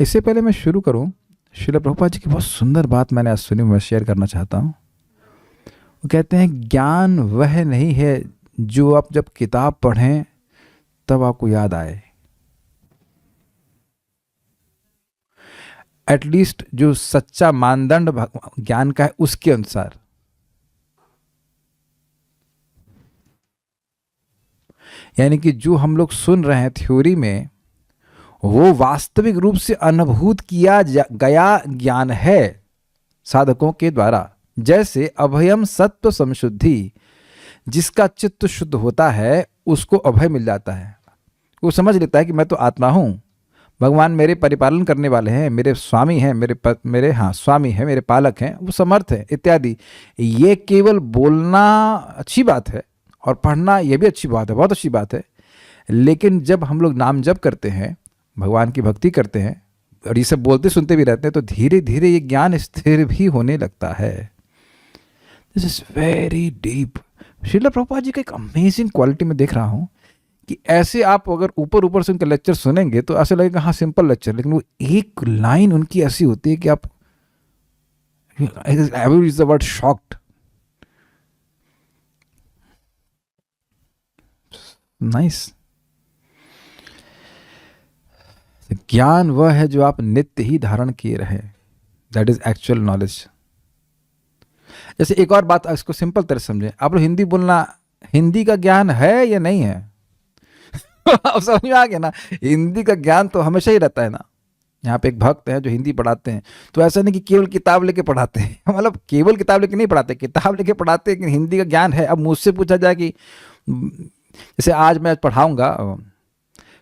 इससे पहले मैं शुरू करूं, श्रील प्रभुपाद जी की बहुत सुंदर बात मैंने आज सुनी, मैं शेयर करना चाहता हूं। वो कहते हैं ज्ञान वह नहीं है जो आप जब किताब पढ़ें तब आपको याद आए। एटलीस्ट जो सच्चा मानदंड ज्ञान का है उसके अनुसार। यानी कि जो हम लोग सुन रहे हैं थ्योरी में, वो वास्तविक रूप से अनुभूत किया गया ज्ञान है साधकों के द्वारा। जैसे अभयम सत्व समशुद्धि, जिसका चित्त शुद्ध होता है उसको अभय मिल जाता है। वो समझ लेता है कि मैं तो आत्मा हूं, भगवान मेरे परिपालन करने वाले हैं, मेरे स्वामी हैं, मेरे स्वामी हैं, मेरे पालक हैं, वो समर्थ है इत्यादि। ये केवल बोलना अच्छी बात है और पढ़ना ये भी अच्छी बात है, बहुत अच्छी बात है। लेकिन जब हम लोग नाम जप करते हैं, भगवान की भक्ति करते हैं और ये सब बोलते सुनते भी रहते हैं, तो धीरे धीरे ये ज्ञान स्थिर भी होने लगता है। This is very deep. Srila Prabhupada ji का एक अमेजिंग क्वालिटी में देख रहा हूँ कि ऐसे आप अगर ऊपर ऊपर से उनका लेक्चर सुनेंगे तो ऐसा लगेगा हाँ सिंपल लेक्चर, लेकिन वो एक लाइन उनकी ऐसी होती है कि आप use the word shocked. Nice. ज्ञान वह है जो आप नित्य ही धारण किए रहे, दैट इज एक्चुअल नॉलेज। जैसे एक और बात, इसको सिंपल तरह समझे, आप लोग हिंदी बोलना, हिंदी का ज्ञान है या नहीं है? अब समझ में आ गया ना, हिंदी का ज्ञान तो हमेशा ही रहता है ना। यहाँ पे एक भक्त हैं जो हिंदी पढ़ाते हैं, तो ऐसा नहीं कि केवल किताब लेके पढ़ाते हैं, मतलब केवल किताब लेके नहीं पढ़ाते, किताब लेके पढ़ाते हैं, लेकिन हिंदी का ज्ञान है। अब मुझसे पूछा जाए कि जैसे आज मैं पढ़ाऊंगा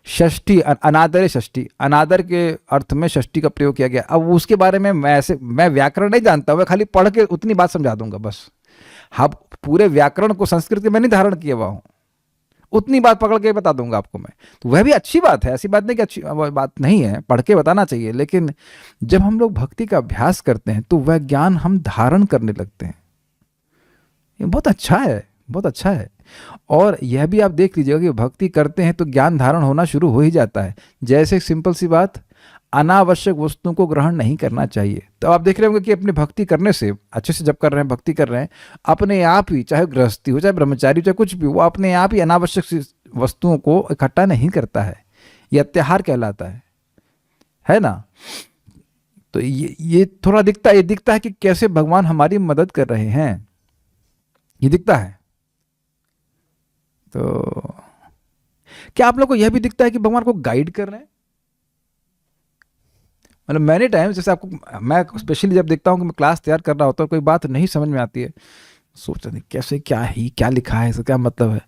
षष्ठी, अनादर षष्ठी, अनादर के अर्थ में षष्ठी का प्रयोग किया गया। अब उसके बारे में मैं व्याकरण नहीं जानता, मैं खाली पढ़ के उतनी बात समझा दूंगा बस। हाँ, पूरे व्याकरण को संस्कृत में नहीं धारण किया हुआ हूँ, उतनी बात पकड़ के बता दूंगा आपको मैं। तो वह भी अच्छी बात है, ऐसी बात नहीं कि अच्छी बात नहीं है, पढ़ के बताना चाहिए। लेकिन जब हम लोग भक्ति का अभ्यास करते हैं तो वह ज्ञान हम धारण करने लगते हैं। ये बहुत अच्छा है, बहुत अच्छा है। और यह भी आप देख लीजिएगा कि भक्ति करते हैं तो ज्ञान धारण होना शुरू हो ही जाता है। जैसे सिंपल सी बात, अनावश्यक वस्तुओं को ग्रहण नहीं करना चाहिए। तो आप देख रहे होंगे कि अपनी भक्ति करने से, अच्छे से जब कर रहे हैं, भक्ति कर रहे हैं, अपने आप ही, चाहे गृहस्थी हो, चाहे ब्रह्मचारी, चाहे कुछ भी, वो अपने आप ही अनावश्यक वस्तुओं को इकट्ठा नहीं करता है। यह अत्याहार कहलाता है ना। तो ये थोड़ा दिखता है कि कैसे भगवान हमारी मदद कर रहे हैं, ये दिखता है। तो क्या आप लोग को यह भी दिखता है कि भगवान को गाइड कर रहे हैं? मतलब मैनी टाइम्स, जैसे आपको, मैं स्पेशली जब देखता हूँ कि मैं क्लास तैयार कर रहा होता हूँ, कोई बात नहीं समझ में आती है, सोचता नहीं कैसे, क्या लिखा है, इसका क्या मतलब है।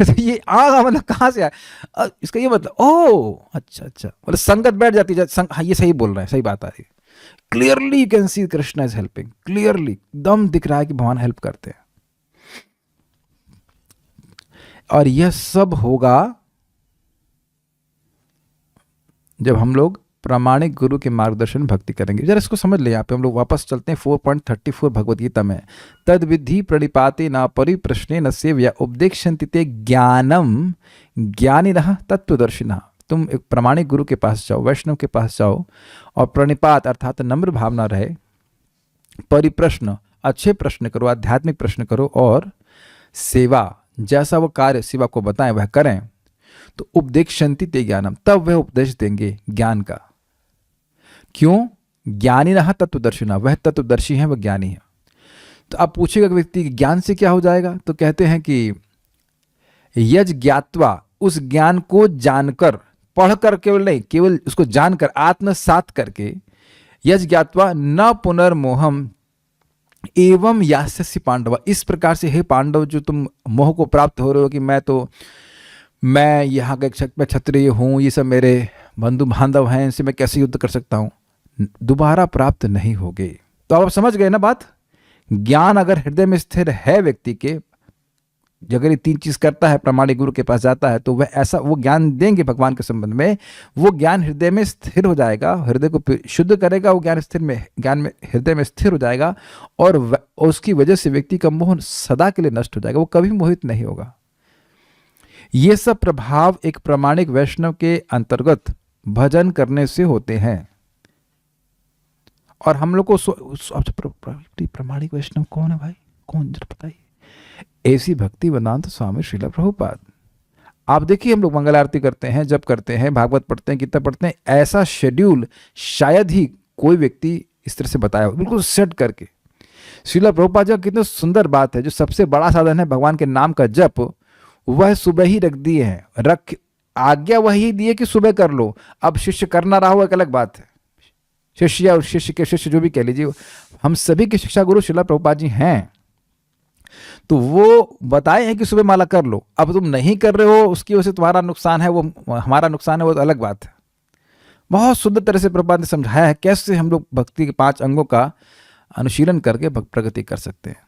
तो ये मतलब कहाँ से आया, इसका ये मतलब, ओ अच्छा, मतलब संगत बैठ जाती है। हाँ, ये सही बोल रहा है, सही बात आ रही है। Clearly you can see Krishna is helping, clearly एकदम दिख रहा है कि भगवान हेल्प करते हैं। और यह सब होगा जब हम लोग प्रामाणिक गुरु के मार्गदर्शन भक्ति करेंगे। जरा इसको समझ ले। यहाँ पे हम लोग वापस चलते हैं 4.34 भगवद गीता में। तद विधि प्रणिपाते न परिप्रश्ने न सेव्या उपदेक्षन्ति ते ज्ञानम ज्ञानिनः तत्वदर्शिनः। तुम एक प्रामाणिक गुरु के पास जाओ, वैष्णव के पास जाओ, और प्रणिपात अर्थात नम्र भावना रहे, परिप्रश्न अच्छे प्रश्न करो, आध्यात्मिक प्रश्न करो, और सेवा जैसा वो कार्य सेवा को बताएं वह करें। तो उपदेक्षन्ति ते ज्ञानम, तब वह उपदेश देंगे ज्ञान का। क्यों? ज्ञानिनः तत्वदर्शिनः, वह तत्वदर्शी हैं, वह ज्ञानी है। तो आप पूछेगा कि व्यक्ति ज्ञान से क्या हो जाएगा, तो कहते हैं कि यज ज्ञात्वा, उस ज्ञान को जानकर, पढ़कर केवल नहीं, केवल उसको जानकर, आत्मसात करके, यज ज्ञात्वा न पुनर्मोहम एवं यास्यसि पांडव। इस प्रकार से हे पांडव, जो तुम मोह को प्राप्त हो रहे हो कि मैं यहाँ का क्षत्रिय हूँ, ये सब मेरे बंधु बांधव हैं, इनसे मैं कैसे युद्ध कर सकता हूँ, दोबारा प्राप्त नहीं होगे। तो आप समझ गए ना बात। ज्ञान अगर हृदय में स्थिर है व्यक्ति के, अगर ये तीन चीज करता है, प्रामाणिक गुरु के पास जाता है, तो वह ऐसा वो ज्ञान देंगे भगवान के संबंध में, वो ज्ञान हृदय में स्थिर हो जाएगा, हृदय को शुद्ध करेगा, वो ज्ञान में हृदय में स्थिर हो जाएगा, और उसकी वजह से व्यक्ति का मोह सदा के लिए नष्ट हो जाएगा, वो कभी मोहित नहीं होगा। ये सब प्रभाव एक प्रामाणिक वैष्णव के अंतर्गत भजन करने से होते हैं। और हम लोग को प्रामाणिक वैष्णव कौन है भाई, कौन जरा बताइए। ऐसी भक्ति वेदांत स्वामी श्रील प्रभुपाद। आप देखिए, हम लोग मंगल आरती करते हैं, जब करते हैं, भागवत पढ़ते हैं, गीता पढ़ते हैं, ऐसा शेड्यूल शायद ही कोई व्यक्ति इस तरह से बताया हो, बिल्कुल सेट करके। श्रील प्रभुपाद जी कितनी सुंदर बात है, जो सबसे बड़ा साधन है भगवान के नाम का जप, वह सुबह ही रख दिए हैं, रख आज्ञा वही दी है कि सुबह कर लो। अब शिष्य करना रहा हो एक अलग बात है, शिष्य या शिष्य के शिष्य जो भी कह लीजिए, हम सभी के शिक्षा गुरु श्रील प्रभुपाद जी हैं, तो वो बताए हैं कि सुबह माला कर लो। अब तुम नहीं कर रहे हो, उसकी वजह से तुम्हारा नुकसान है, वो हमारा नुकसान है, वो तो अलग बात है। बहुत सुंदर तरह से प्रभुपाद ने समझाया है कैसे हम लोग भक्ति के 5 अंगों का अनुशीलन करके प्रगति कर सकते हैं।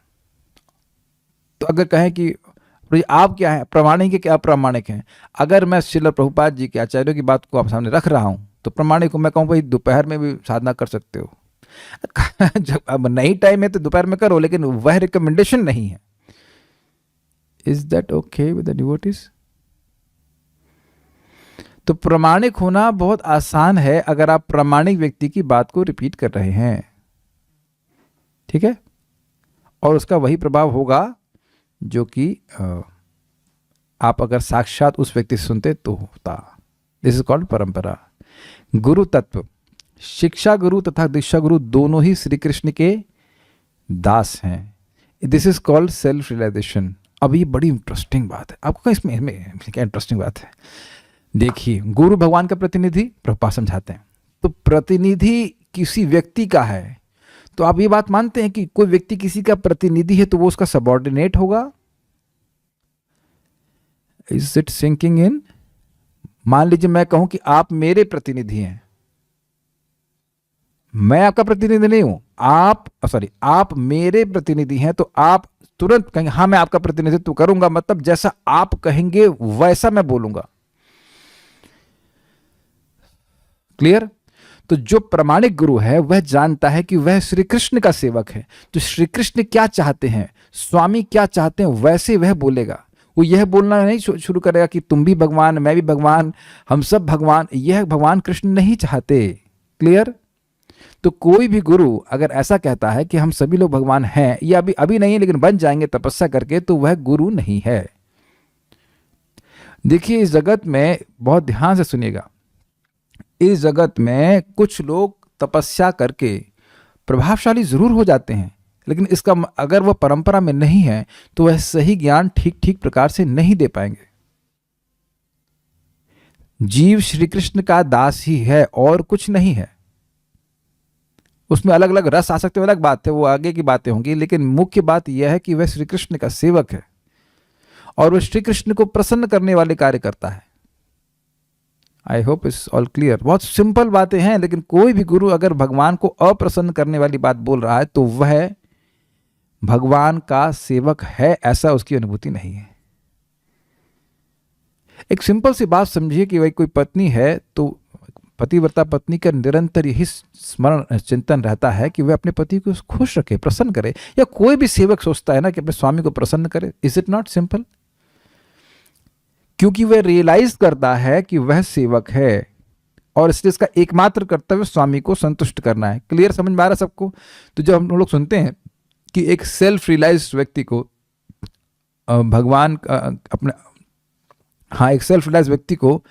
तो अगर कहें कि आप क्या है, प्रामाणिक है कि अप्रामाणिक हैं, अगर मैं श्रील प्रभुपाद जी के आचार्यों की बात को आप सामने रख रहा हूं, तो प्रामाणिक को मैं कहूँ भाई दोपहर में भी साधना कर सकते हो। जब अब नहीं टाइम है तो दोपहर में करो, लेकिन वह रिकमेंडेशन नहीं है। Is that okay with the devotees? तो प्रामाणिक होना बहुत आसान है अगर आप प्रामाणिक व्यक्ति की बात को रिपीट कर रहे हैं, ठीक है, और उसका वही प्रभाव होगा जो कि आप अगर साक्षात उस व्यक्ति से सुनते तो होता। दिस इज कॉल्ड परंपरा। गुरु तत्व, शिक्षा गुरु तथा दीक्षा गुरु दोनों ही श्री कृष्ण के दास हैं। This is called self realization. अब ये बड़ी इंटरेस्टिंग बात है, आपको इसमें क्या इंटरेस्टिंग बात है, देखिए। गुरु भगवान का प्रतिनिधि, प्रभुपाद समझाते हैं, तो प्रतिनिधि किसी व्यक्ति का है, तो आप ये बात मानते हैं कि कोई व्यक्ति किसी का प्रतिनिधि है तो वो उसका सबऑर्डिनेट होगा? Is it sinking in? मान लीजिए मैं कहूं कि आप मेरे प्रतिनिधि हैं, मैं आपका प्रतिनिधि नहीं हूं, आप मेरे प्रतिनिधि हैं, तो आप तुरंत कहेंगे हाँ मैं आपका प्रतिनिधित्व करूंगा, मतलब जैसा आप कहेंगे वैसा मैं बोलूंगा। क्लियर? तो जो प्रामाणिक गुरु है वह जानता है कि वह श्री कृष्ण का सेवक है, तो श्री कृष्ण क्या चाहते हैं, स्वामी क्या चाहते हैं, वैसे वह बोलेगा। वो यह बोलना नहीं शुरू करेगा कि तुम भी भगवान, मैं भी भगवान, हम सब भगवान, यह भगवान कृष्ण नहीं चाहते। क्लियर? तो कोई भी गुरु अगर ऐसा कहता है कि हम सभी लोग भगवान हैं, या अभी नहीं लेकिन बन जाएंगे तपस्या करके, तो वह गुरु नहीं है। देखिए, इस जगत में बहुत ध्यान से सुनिएगा, इस जगत में कुछ लोग तपस्या करके प्रभावशाली जरूर हो जाते हैं, लेकिन इसका अगर वह परंपरा में नहीं है तो वह सही ज्ञान ठीक प्रकार से नहीं दे पाएंगे। जीव श्री कृष्ण का दास ही है और कुछ नहीं है। उसमें अलग अलग रस आ सकते हैं, अलग बात है, वो आगे की बातें होंगी, लेकिन मुख्य बात यह है कि वह श्री कृष्ण का सेवक है और वह श्री कृष्ण को प्रसन्न करने वाले कार्य करता है। I hope it's all clear. बहुत सिंपल बातें हैं, लेकिन कोई भी गुरु अगर भगवान को अप्रसन्न करने वाली बात बोल रहा है तो वह भगवान का सेवक है, ऐसा उसकी अनुभूति नहीं है। एक सिंपल सी बात समझिए कि भाई कोई पत्नी है तो पतिव्रता पत्नी का निरंतर यही स्मरण चिंतन रहता है कि वह अपने पति को खुश रखे, प्रसन्न करे, या कोई भी सेवक सोचता है ना कि अपने स्वामी को प्रसन्न करे। Is it not simple? क्योंकि वह रियलाइज करता है कि वह सेवक है और इसलिए इसका एकमात्र कर्तव्य स्वामी को संतुष्ट करना है। क्लियर? समझ में आ रहा सबको? तो जब हम लोग सुनते हैं कि एक सेल्फ रियलाइज व्यक्ति को भगवान अपने एक सेल्फ रियलाइज व्यक्ति को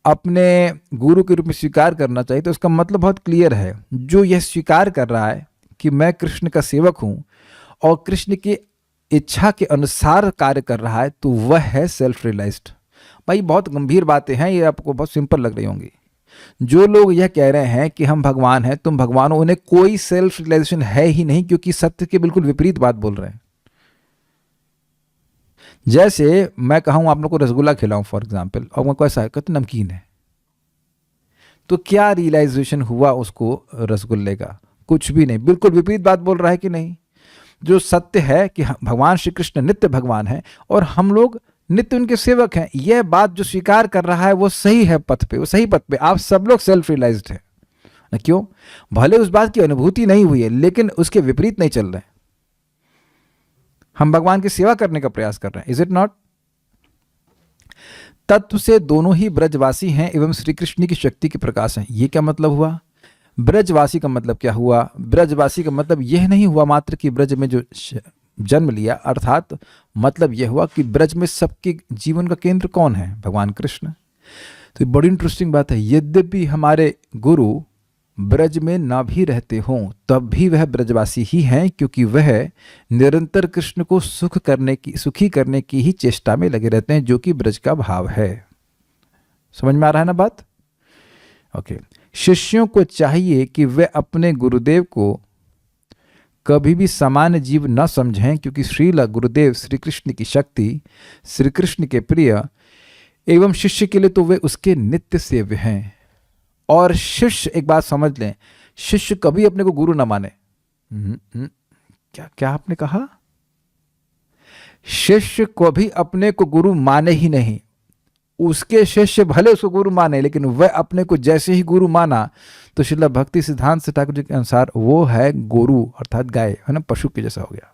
अपने गुरु के रूप में स्वीकार करना चाहिए, तो इसका मतलब बहुत क्लियर है। जो यह स्वीकार कर रहा है कि मैं कृष्ण का सेवक हूं और कृष्ण की इच्छा के अनुसार कार्य कर रहा है, तो वह है सेल्फ रियलाइज्ड। भाई बहुत गंभीर बातें हैं, ये आपको बहुत सिंपल लग रही होंगी। जो लोग यह कह रहे हैं कि हम भगवान हैं, तुम भगवान हो, उन्हें कोई सेल्फ रियलाइजेशन है ही नहीं, क्योंकि सत्य के बिल्कुल विपरीत बात बोल रहे हैं। जैसे मैं कहूं आप लोग को रसगुल्ला खिलाऊं फॉर एग्जाम्पल, और मैं कैसा है, कहते नमकीन है, तो क्या रियलाइजेशन हुआ उसको रसगुल्ले का? कुछ भी नहीं, बिल्कुल विपरीत बात बोल रहा है कि नहीं। जो सत्य है कि भगवान श्री कृष्ण नित्य भगवान है और हम लोग नित्य उनके सेवक हैं, यह बात जो स्वीकार कर रहा है वो सही है पथ पे, वो सही पथ पे। आप सब लोग सेल्फ रियलाइज्ड हैं। क्यों? भले उस बात की अनुभूति नहीं हुई है, लेकिन उसके विपरीत नहीं चल रहे हैं। हम भगवान की सेवा करने का प्रयास कर रहे हैं। Is it not? तत्व से दोनों ही ब्रजवासी हैं एवं श्री कृष्ण की शक्ति के प्रकाश हैं। ये क्या मतलब हुआ? ब्रजवासी का मतलब क्या हुआ? ब्रजवासी का मतलब यह नहीं हुआ मात्र कि ब्रज में जो जन्म लिया, अर्थात मतलब यह हुआ कि ब्रज में सबके जीवन का केंद्र कौन है? भगवान कृष्ण। तो बड़ी इंटरेस्टिंग बात है, यद्यपि हमारे गुरु ब्रज में ना भी रहते हों तब भी वह ब्रजवासी ही हैं, क्योंकि वह निरंतर कृष्ण को सुखी करने की ही चेष्टा में लगे रहते हैं, जो कि ब्रज का भाव है। समझ में आ रहा है ना बात? ओके। शिष्यों को चाहिए कि वे अपने गुरुदेव को कभी भी सामान्य जीव न समझें, क्योंकि श्रील गुरुदेव श्री कृष्ण की शक्ति, श्री कृष्ण के प्रिय एवं शिष्य के लिए तो वे उसके नित्य सेव्य हैं। और शिष्य, एक बात समझ लें, शिष्य कभी अपने को गुरु न माने। क्या क्या आपने कहा? शिष्य कभी अपने को गुरु माने ही नहीं। उसके शिष्य भले उसको गुरु माने, लेकिन वह अपने को जैसे ही गुरु माना तो श्रील भक्ति सिद्धांत से ठाकुर जी के अनुसार वो है गुरु, अर्थात गाय, है ना, पशु के जैसा हो गया।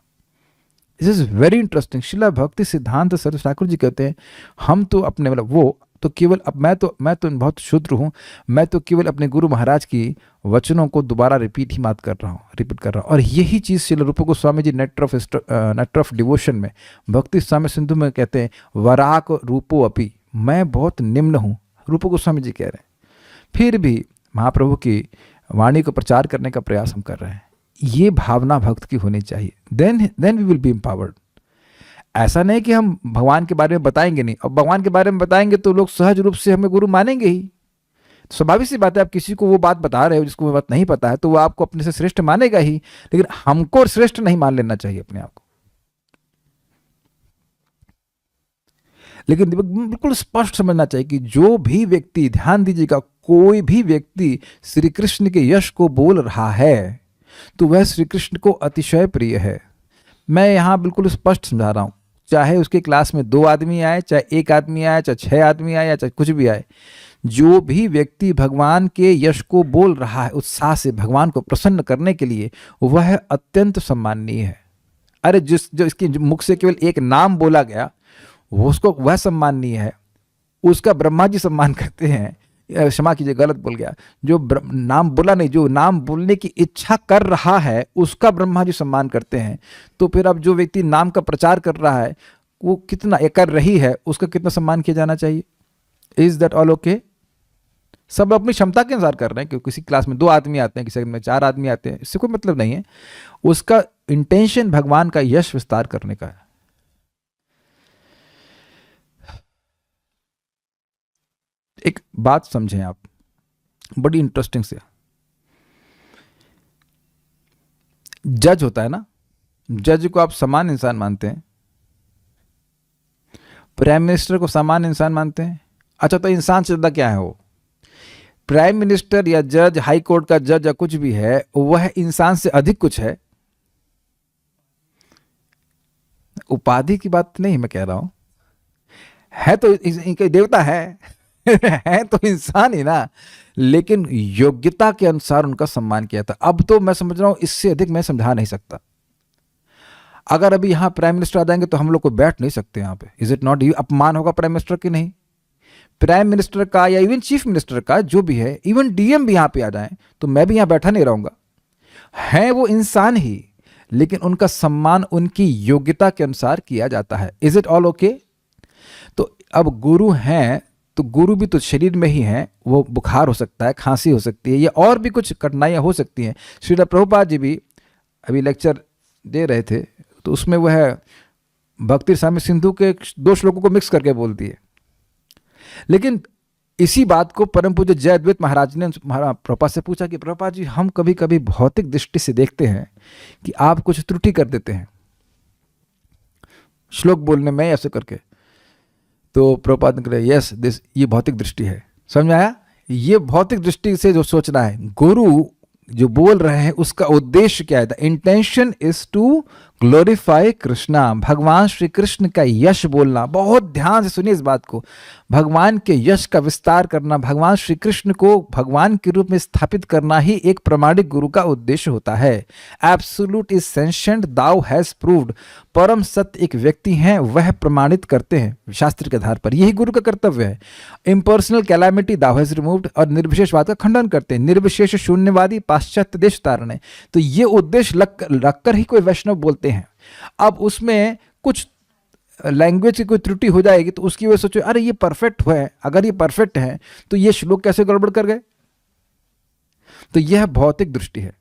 This is very interesting. Srila भक्ति सिद्धांत सर ठाकुर जी कहते हैं, हम तो अपने, मतलब वो तो केवल, अब मैं तो बहुत शुद्र हूँ, मैं तो केवल अपने गुरु महाराज की वचनों को दोबारा रिपीट कर रहा हूँ। और यही चीज़ श्रील रूप गोस्वामी जी नेटर ऑफ डिवोशन में, भक्ति स्वामी सिंधु में कहते हैं, वराक रूपो अपि, मैं बहुत निम्न हूँ, रूप गोस्वामी जी कह रहे हैं। फिर भी महाप्रभु की वाणी को प्रचार करने का प्रयास हम कर रहे हैं। ये भावना भक्त की होनी चाहिए, then we will be empowered. ऐसा नहीं कि हम भगवान के बारे में बताएंगे नहीं, और भगवान के बारे में बताएंगे तो लोग सहज रूप से हमें गुरु मानेंगे ही। स्वाभाविक सी बात है, आप किसी को वो बात बता रहे हो जिसको वो बात नहीं पता है, तो वो आपको अपने से श्रेष्ठ मानेगा ही, लेकिन हमको श्रेष्ठ नहीं मान लेना चाहिए अपने आप को। लेकिन बिल्कुल स्पष्ट समझना चाहिए कि जो भी व्यक्ति, ध्यान दीजिएगा, कोई भी व्यक्ति श्री कृष्ण के यश को बोल रहा है तो वह श्री कृष्ण को अतिशय प्रिय है। मैं यहाँ बिल्कुल स्पष्ट समझा रहा हूँ, चाहे उसके क्लास में 2 आदमी आए, चाहे 1 आदमी आए, चाहे 6 आदमी आए, या चाहे कुछ भी आए, जो भी व्यक्ति भगवान के यश को बोल रहा है उत्साह से, भगवान को प्रसन्न करने के लिए, वह अत्यंत सम्माननीय है। अरे जो इसके मुख से केवल एक नाम बोला गया, उसको वह सम्माननीय है, उसका ब्रह्मा जी सम्मान करते हैं। क्षमा कीजिए, गलत बोल गया, जो नाम बोला नहीं, जो नाम बोलने की इच्छा कर रहा है उसका ब्रह्मा जी सम्मान करते हैं। तो फिर अब जो व्यक्ति नाम का प्रचार कर रहा है, वो कितना कर रही है, उसका कितना सम्मान किया जाना चाहिए? Is that all okay? सब अपनी क्षमता के अनुसार कर रहे हैं, क्योंकि किसी क्लास में 2 आदमी आते हैं, किसी में 4 आदमी आते हैं, इससे कोई मतलब नहीं है। उसका इंटेंशन भगवान का यश विस्तार करने का है। एक बात समझें आप, बड़ी इंटरेस्टिंग से, जज होता है ना, जज को आप समान इंसान मानते हैं, प्राइम मिनिस्टर को समान इंसान मानते हैं। अच्छा, तो इंसान से ज्यादा क्या है वो? प्राइम मिनिस्टर या जज, हाई कोर्ट का जज या कुछ भी है, वह इंसान से अधिक कुछ है। उपाधि की बात नहीं मैं कह रहा हूं, है तो इनके देवता है है तो इंसान ही ना, लेकिन योग्यता के अनुसार उनका सम्मान किया था। अब तो मैं समझ रहा हूं इससे अधिक मैं समझा नहीं सकता। अगर अभी यहां प्राइम मिनिस्टर आ जाएंगे तो हम लोग को बैठ नहीं सकते यहां पे। Is it not? अपमान होगा प्राइम मिनिस्टर की? नहीं, प्राइम मिनिस्टर का या इवन चीफ मिनिस्टर का, जो भी है, इवन डीएम भी यहां पे आ जाए तो मैं भी यहां बैठा नहीं रहूंगा। है वो इंसान ही, लेकिन उनका सम्मान उनकी योग्यता के अनुसार किया जाता है। Is it all okay? तो अब गुरु हैं तो गुरु भी तो शरीर में ही हैं, वो बुखार हो सकता है, खांसी हो सकती है, या और भी कुछ कठिनाइयां हो सकती हैं। श्रील प्रभुपाद जी भी अभी लेक्चर दे रहे थे, तो उसमें वह भक्ति स्वामी सिंधु के 2 श्लोकों को मिक्स करके बोलती है। लेकिन इसी बात को परम पूज्य जयद्वैत महाराज ने प्रभुपाद से पूछा कि प्रभुपाद जी, हम कभी कभी भौतिक दृष्टि से देखते हैं कि आप कुछ त्रुटि कर देते हैं श्लोक बोलने में ऐसे करके। तो प्रभुपाद ने कहा, यस दिस, ये भौतिक दृष्टि है। समझ आया? ये भौतिक दृष्टि से जो सोचना है, गुरु जो बोल रहे हैं उसका उद्देश्य क्या है? The intention is to glorify Krishna, भगवान श्री कृष्ण का यश बोलना। बहुत ध्यान से सुनिए इस बात को। भगवान के यश का विस्तार करना, भगवान श्री कृष्ण को भगवान के रूप में स्थापित करना ही एक प्रामाणिक गुरु का उद्देश्य होता है। Absolute is sentient thou has proved, परम सत्य एक व्यक्ति हैं, वह प्रमाणित करते हैं शास्त्र के आधार पर, यही गुरु का कर्तव्य है। Impersonal calamity though has removed, और निर्विशेषवाद का खंडन करते हैं, निर्विशेष शून्यवादी पाश्चात्य देश तारने। तो ये उद्देश्य रखकर ही कोई वैष्णव बोलते हैं। अब उसमें कुछ लैंग्वेज की कोई त्रुटि हो जाएगी तो उसकी वजह से सोचो अरे ये परफेक्ट है, अगर ये परफेक्ट है तो ये श्लोक कैसे गड़बड़ कर गए। तो यह भौतिक दृष्टि है।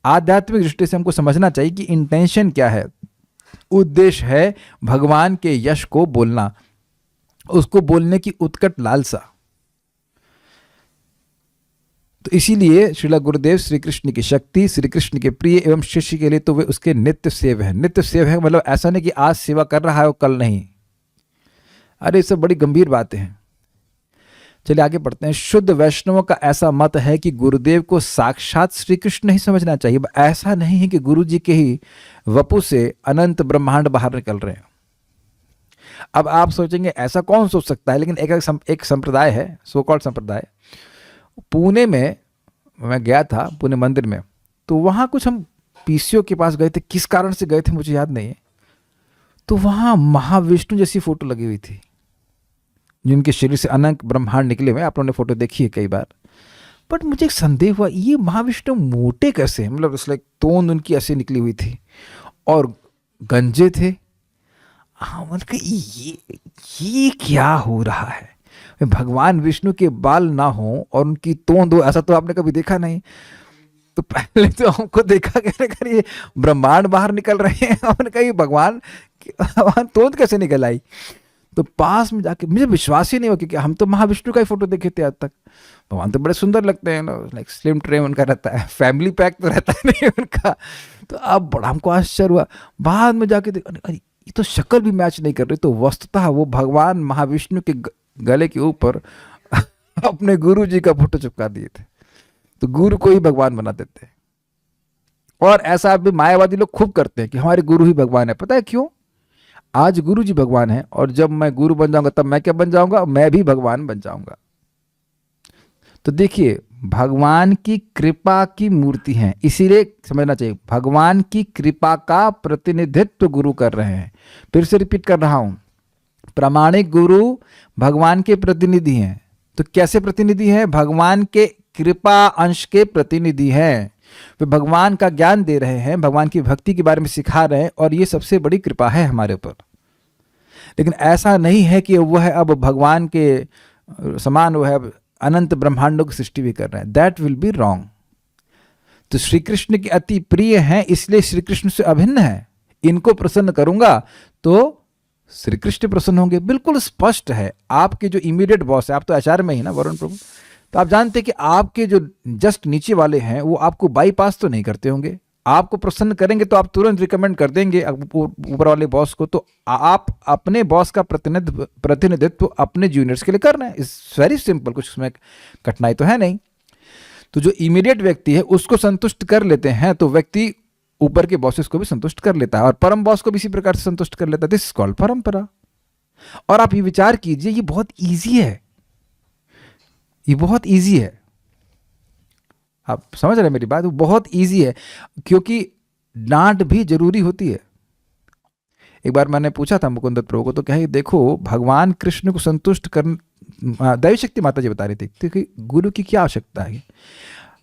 आध्यात्मिक दृष्टि से हमको समझना चाहिए कि इंटेंशन क्या है। उद्देश्य है भगवान के यश को बोलना, उसको बोलने की उत्कट लालसा। तो इसीलिए श्रीला गुरुदेव श्री कृष्ण की शक्ति, श्री कृष्ण के प्रिय एवं शिष्य के लिए तो वे उसके नित्य सेव है। नित्य सेव है मतलब ऐसा नहीं कि आज सेवा कर रहा है और कल नहीं। अरे ये सब बड़ी गंभीर बातें हैं। चलिए आगे बढ़ते हैं। शुद्ध वैष्णवों का ऐसा मत है कि गुरुदेव को साक्षात श्री कृष्ण नहीं समझना चाहिए। ऐसा नहीं है कि गुरु जी के ही वपु से अनंत ब्रह्मांड बाहर निकल रहे हैं। अब आप सोचेंगे ऐसा कौन सोच सकता है, लेकिन एक संप्रदाय है, सो कॉल्ड संप्रदाय। पुणे में मैं गया था, पुणे मंदिर में, तो वहाँ कुछ हम पीसीओ के पास गए थे, किस कारण से गए थे मुझे याद नहीं है। तो वहाँ महाविष्णु जैसी फोटो लगी हुई थी, जिनके शरीर से अनंत ब्रह्मांड निकले हुए। आप लोगों ने फोटो देखी है कई बार। बट मुझे एक संदेह हुआ, ये महाविष्णु मोटे कैसे हैं, मतलब लाइक तोंद उनकी ऐसे निकली हुई थी और गंजे थे। हाँ, उनका ये क्या हो रहा है। भगवान विष्णु के बाल ना हो और उनकी तोंद हो, ऐसा तो आपने कभी देखा नहीं। तो पहले तो हमको देखा कि ये ब्रह्मांड बाहर निकल रहे हैं, हमने कहा ये भगवान तोंद कैसे निकल आई। तो पास में जाके मुझे विश्वास ही नहीं हुआ, क्योंकि हम तो महाविष्णु का ही फोटो देखे थे आज तक। भगवान तो बड़े सुंदर लगते हैं ना, लाइक स्लिम ट्रिम उनका रहता है, फैमिली पैक तो रहता है नहीं उनका। तो अब बड़ा हमको आश्चर्य हुआ। बाद में जाके अरे ये तो शक्ल भी मैच नहीं कर रही। तो वस्तुतः वो भगवान महाविष्णु के गले के ऊपर अपने गुरु जी का फोटो चिपका दिए थे। तो गुरु को ही भगवान बना देते हैं। और ऐसा भी मायावादी लोग खूब करते हैं कि हमारे गुरु ही भगवान है। पता है क्यों? आज गुरु जी भगवान है और जब मैं गुरु बन जाऊंगा तब मैं क्या बन जाऊंगा? मैं भी भगवान बन जाऊंगा। तो देखिए, भगवान की कृपा की मूर्ति है, इसीलिए समझना चाहिए भगवान की कृपा का प्रतिनिधित्व गुरु कर रहे हैं। फिर से रिपीट कर रहा हूं, प्रामाणिक गुरु भगवान के प्रतिनिधि हैं। तो कैसे प्रतिनिधि हैं? भगवान के कृपा अंश के प्रतिनिधि हैं। वे भगवान का ज्ञान दे रहे हैं, भगवान की भक्ति के बारे में सिखा रहे हैं, और ये सबसे बड़ी कृपा है हमारे ऊपर। लेकिन ऐसा नहीं है कि वह अब भगवान के समान वह अब अनंत ब्रह्मांडों की सृष्टि भी कर रहे हैं। That will be wrong. तो श्री कृष्ण के अति प्रिय हैं, इसलिए श्री कृष्ण से अभिन्न है। इनको प्रसन्न करूंगा तो श्री कृष्ण प्रसन्न होंगे। बिल्कुल स्पष्ट है। आपके जो इमीडिएट बॉस है, आप तो आचार्य में ही ना वरुण प्रभु, तो आप जानते हैं कि आपके जो जस्ट नीचे वाले हैं वो आपको बाईपास तो नहीं करते होंगे। आपको प्रसन्न करेंगे तो आप तुरंत रिकमेंड कर देंगे ऊपर वाले बॉस को। तो आप अपने बॉस का प्रतिनिधित्व अपने जूनियर्स के लिए कर रहे हैं। इट्स वेरी सिंपल, कुछ उसमें कठिनाई तो है नहीं। तो जो इमीडिएट व्यक्ति है उसको संतुष्ट कर लेते हैं तो व्यक्ति ऊपर के बॉसेस को भी संतुष्ट कर लेता है, और परम बॉस को भी इसी प्रकार से संतुष्ट कर लेता है। दिस इज कॉल्ड परंपरा। और आप ये विचार कीजिए, ये बहुत ईजी है, ये बहुत ईजी है। आप समझ रहे हैं मेरी बात? वो बहुत ईजी है, क्योंकि डांट भी जरूरी होती है। एक बार मैंने पूछा था मुकुंद दत्त प्रभु को, तो कहे देखो भगवान कृष्ण को संतुष्ट कर, दैवी शक्ति माता जी बता रही थी, क्योंकि गुरु की क्या आवश्यकता है।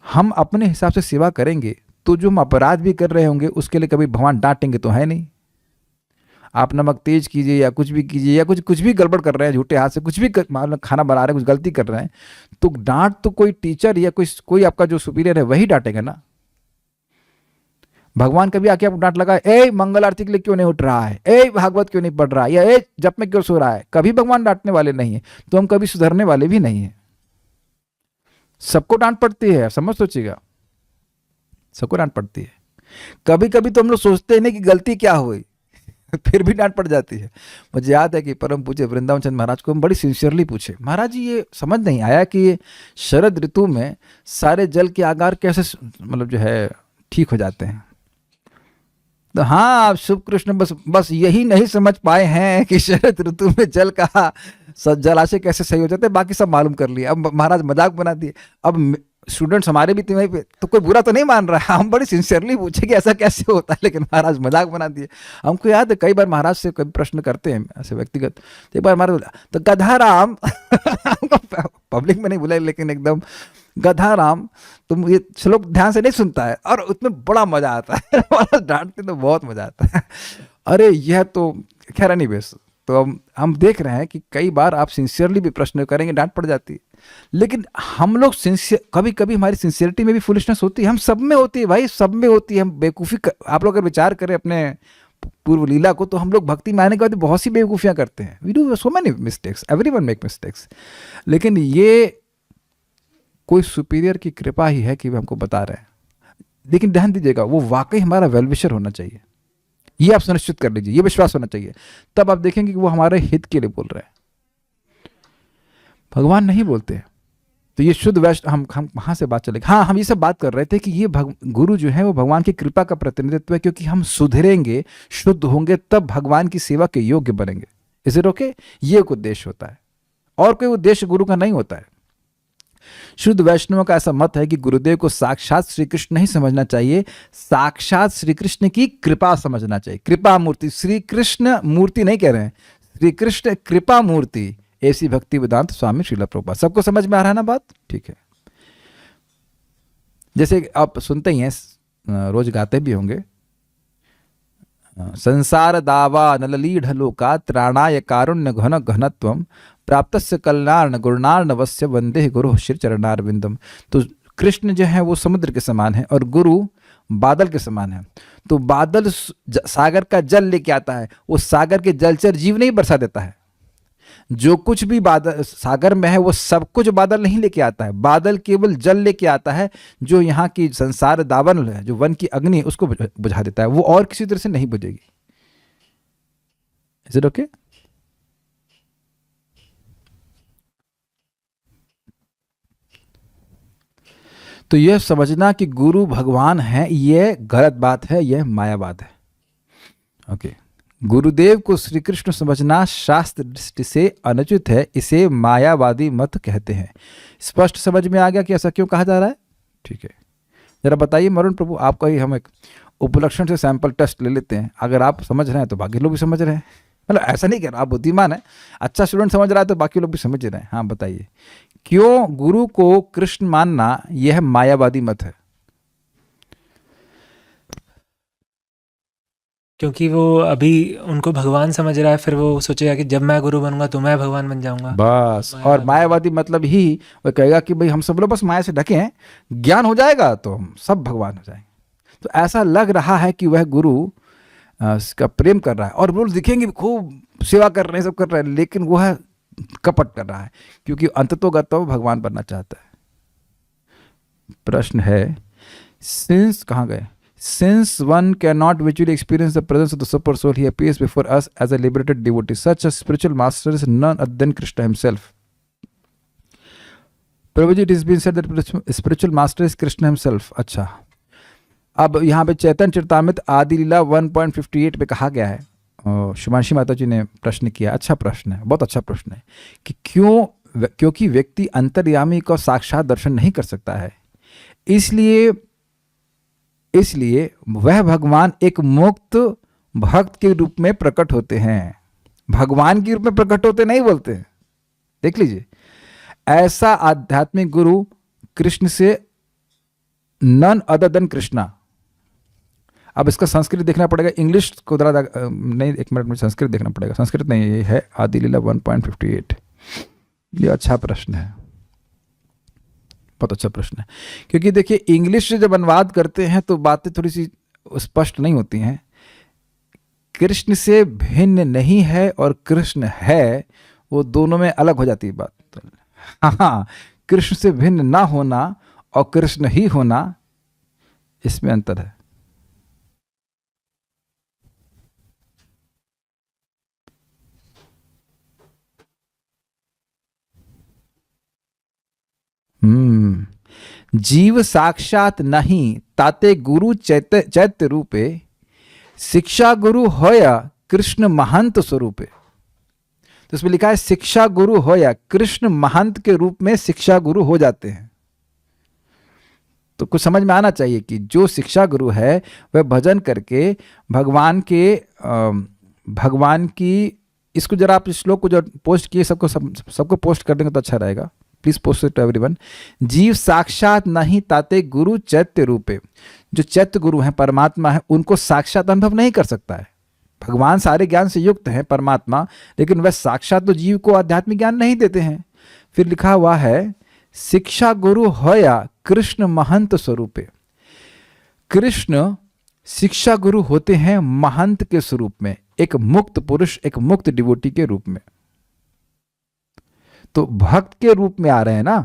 हम अपने हिसाब से सेवा करेंगे तो जो हम अपराध भी कर रहे होंगे उसके लिए कभी भगवान डांटेंगे तो है नहीं। आप नमक तेज कीजिए या कुछ भी कीजिए, या कुछ भी गड़बड़ कर रहे हैं, झूठे हाथ से कुछ भी खाना बना रहे हैं, कुछ गलती कर रहे हैं, तो डांट तो कोई टीचर या कोई आपका जो सुपीरियर है वही डांटेगा ना। भगवान कभी आके आपको डांट लगाए, ए मंगल आरती के लिए क्यों नहीं उठ रहा है, ए भागवत क्यों नहीं पढ़ रहा है, या ए जप में क्यों सो रहा है, कभी भगवान डांटने वाले नहीं है। तो हम कभी सुधरने वाले भी नहीं है। सबको डांट पड़ती है, समझ सोचिएगा, सबको डांट पड़ती है। कभी कभी तो हम लोग सोचते नहीं कि गलती क्या हुई, फिर भी डांट पड़ जाती है। मुझे याद है कि परम पूज्य वृंदावन चंद महाराज को हम बड़ी सिंसियरली पूछे, महाराज जी ये समझ नहीं आया कि ये शरद ऋतु में सारे जल के आगार कैसे मतलब जो है ठीक हो जाते हैं। तो हाँ, आप शुभ कृष्ण बस बस यही नहीं समझ पाए हैं कि शरद ऋतु में जल का जलाशय कैसे सही हो जाता है, बाकी सब मालूम कर लिया। अब महाराज मजाक बना दिए। अब स्टूडेंट्स हमारे भी थे वहीं पे, तो कोई बुरा तो नहीं मान रहा है, हम बड़ी सिंसियरली पूछे कि ऐसा कैसे होता है, लेकिन महाराज मजाक बना दिए। हमको याद है कई बार महाराज से कभी प्रश्न करते हैं ऐसे व्यक्तिगत, तो एक बार महाराज बोला, तो गधाराम पब्लिक में नहीं बोला लेकिन एकदम, गधाराम तुम ये श्लोक ध्यान से नहीं सुनता है, और उसमें बड़ा मजा आता है। महाराज डांटते तो बहुत मजा आता है। अरे यह तो खैर नहीं बेस। तो हम देख रहे हैं कि कई बार आप सिंसियरली भी प्रश्न करेंगे, डांट पड़ जाती है। लेकिन हम लोग सिंसियर, कभी कभी हमारी सिंसियरिटी में भी फुलिशनेस होती है, हम सब में होती है भाई, सब में होती है। हम बेवकूफ़ी आप लोग अगर विचार करें अपने पूर्व लीला को, तो हम लोग भक्ति में आने के बाद बहुत सी बेवकूफ़ियाँ करते हैं। We do so many mistakes, everyone make mistakes. लेकिन ये कोई सुपीरियर की कृपा ही है कि वे हमको बता रहे हैं। लेकिन ध्यान दीजिएगा, वो वाकई हमारा वेलविशर होना चाहिए, ये आप सुनिश्चित कर लीजिए, ये विश्वास होना चाहिए। तब आप देखेंगे कि वो हमारे हित के लिए बोल रहे हैं, भगवान नहीं बोलते। तो ये शुद्ध वैष्णव, हम कहाँ से बात चलेगी। हाँ, हम ये सब बात कर रहे थे कि ये गुरु जो है वो भगवान की कृपा का प्रतिनिधित्व है, क्योंकि हम सुधरेंगे, शुद्ध होंगे, तब भगवान की सेवा के योग्य बनेंगे। Is it okay? ये एक उद्देश्य होता है, और कोई उद्देश्य गुरु का नहीं होता है। शुद्ध वैष्णव का ऐसा मत है कि गुरुदेव को साक्षात श्री कृष्ण नहीं समझना चाहिए, साक्षात श्री कृष्ण की कृपा समझना चाहिए। कृपा मूर्ति, श्री कृष्ण मूर्ति नहीं कह रहे हैं, श्री कृष्ण कृपा मूर्ति। ऐसी भक्ति वेदांत स्वामी श्रील प्रभुपाद। सबको समझ में आ रहा है ना बात? ठीक है। जैसे आप सुनते ही हैं, रोज गाते भी होंगे, संसार दावा नललीढ़ लोका त्राणाय कारुण्य घन घनत्वम प्राप्तस्य कल्याण गुरुणार्णवस्य वंदे गुरु श्री चरणारविंदम। तो कृष्ण जो है वो समुद्र के समान है और गुरु बादल के समान है। तो बादल सागर का जल लेके आता है, वो सागर के जलचर जीव नहीं बरसा देता है। जो कुछ भी बादल सागर में है वो सब कुछ बादल नहीं लेके आता है, बादल केवल जल लेके आता है, जो यहाँ की संसार दावन है, जो वन की अग्नि, उसको बुझा देता है, वो और किसी तरह से नहीं बुझेगी। Is it okay? तो यह समझना कि गुरु भगवान है, यह गलत बात है, यह मायावाद है। ओके, गुरुदेव को श्री कृष्ण समझना शास्त्र दृष्टि से अनुचित है, इसे मायावादी मत कहते हैं। स्पष्ट समझ में आ गया कि ऐसा क्यों कहा जा रहा है? ठीक है, जरा बताइए मरुण प्रभु, आपका ही हम एक उपलक्षण से सैंपल टेस्ट ले लेते हैं। अगर आप समझ रहे हैं तो बाकी लोग भी समझ रहे हैं। मतलब ऐसा नहीं कह रहा, आप बुद्धिमान है, अच्छा स्टूडेंट समझ रहा है तो बाकी लोग भी समझ रहे हैं। हाँ बताइए, क्यों गुरु को कृष्ण मानना यह मायावादी मत है? क्योंकि वो अभी उनको भगवान समझ रहा है, फिर वो सोचेगा कि जब मैं गुरु बनूंगा तो मैं भगवान बन जाऊंगा। बस, और मायावादी मतलब ही वो कहेगा कि भाई हम सब लोग बस माया से ढके हैं, ज्ञान हो जाएगा तो हम सब भगवान हो जाएंगे। तो ऐसा लग रहा है कि वह गुरु का प्रेम कर रहा है, और वो दिखेंगे खूब सेवा कर रहे हैं, सब कर रहे हैं, लेकिन वह कपट कर रहा है, क्योंकि अंततोगत वो भगवान बनना चाहता है। प्रश्न है, सिंस कहाँ गए? Since one cannot visually experience the presence of the super soul, he appears before us as a liberated devotee. Such a spiritual master is none other than Krishna himself. Prabhuji, it has been said that spiritual master is Krishna himself. अच्छा, अब यहाँ पे चैतन्य चरितामृत आदि लीला 1.58 पे कहा गया है, शुभांशी माता जी ने प्रश्न किया। अच्छा प्रश्न है, बहुत अच्छा प्रश्न है, कि क्योंकि व्यक्ति अंतर्यामी का साक्षात दर्शन नहीं कर सकता है, इसलिए वह भगवान एक मुक्त भक्त के रूप में प्रकट होते हैं। भगवान के रूप में प्रकट होते नहीं बोलते। देख लीजिए, ऐसा आध्यात्मिक गुरु कृष्ण से नन अदर देन कृष्णा। अब इसका संस्कृत देखना पड़ेगा, इंग्लिश को नहीं, एक मिनट में संस्कृत देखना पड़ेगा। संस्कृत नहीं, ये है आदि लीला 1.58। ये अच्छा प्रश्न है, बहुत अच्छा प्रश्न है, क्योंकि देखिए इंग्लिश से जब अनुवाद करते हैं तो बातें थोड़ी सी स्पष्ट नहीं होती हैं। कृष्ण से भिन्न नहीं है और कृष्ण है, वो दोनों में अलग हो जाती है बात। हाँ, कृष्ण से भिन्न ना होना और कृष्ण ही होना, इसमें अंतर है। जीव साक्षात नहीं ताते गुरु चैत्य रूपे शिक्षा गुरु होया कृष्ण महंत स्वरूपे। तो इसमें लिखा है शिक्षा गुरु होया, कृष्ण महंत के रूप में शिक्षा गुरु हो जाते हैं। तो कुछ समझ में आना चाहिए कि जो शिक्षा गुरु है वह भजन करके भगवान की, इसको जरा आप इस श्लोक को जो पोस्ट किए सबको पोस्ट कर देंगे तो अच्छा रहेगा। Please post it to everyone. जीव साक्षात नहीं ताते गुरु चैत्य रूपे। जो चैत्य गुरु हैं, परमात्मा है, उनको साक्षात अनुभव नहीं कर सकता है। भगवान सारे ज्ञान से युक्त हैं परमात्मा, लेकिन वह साक्षात तो जीव को आध्यात्मिक ज्ञान नहीं देते हैं। फिर लिखा हुआ है शिक्षा गुरु होया कृष्ण महंत स्वरूपे। कृष्ण शिक्षा गुरु होते हैं महंत के स्वरूप में, एक मुक्त पुरुष, एक मुक्त डिवोटी के रूप में। तो भक्त के रूप में आ रहे हैं ना।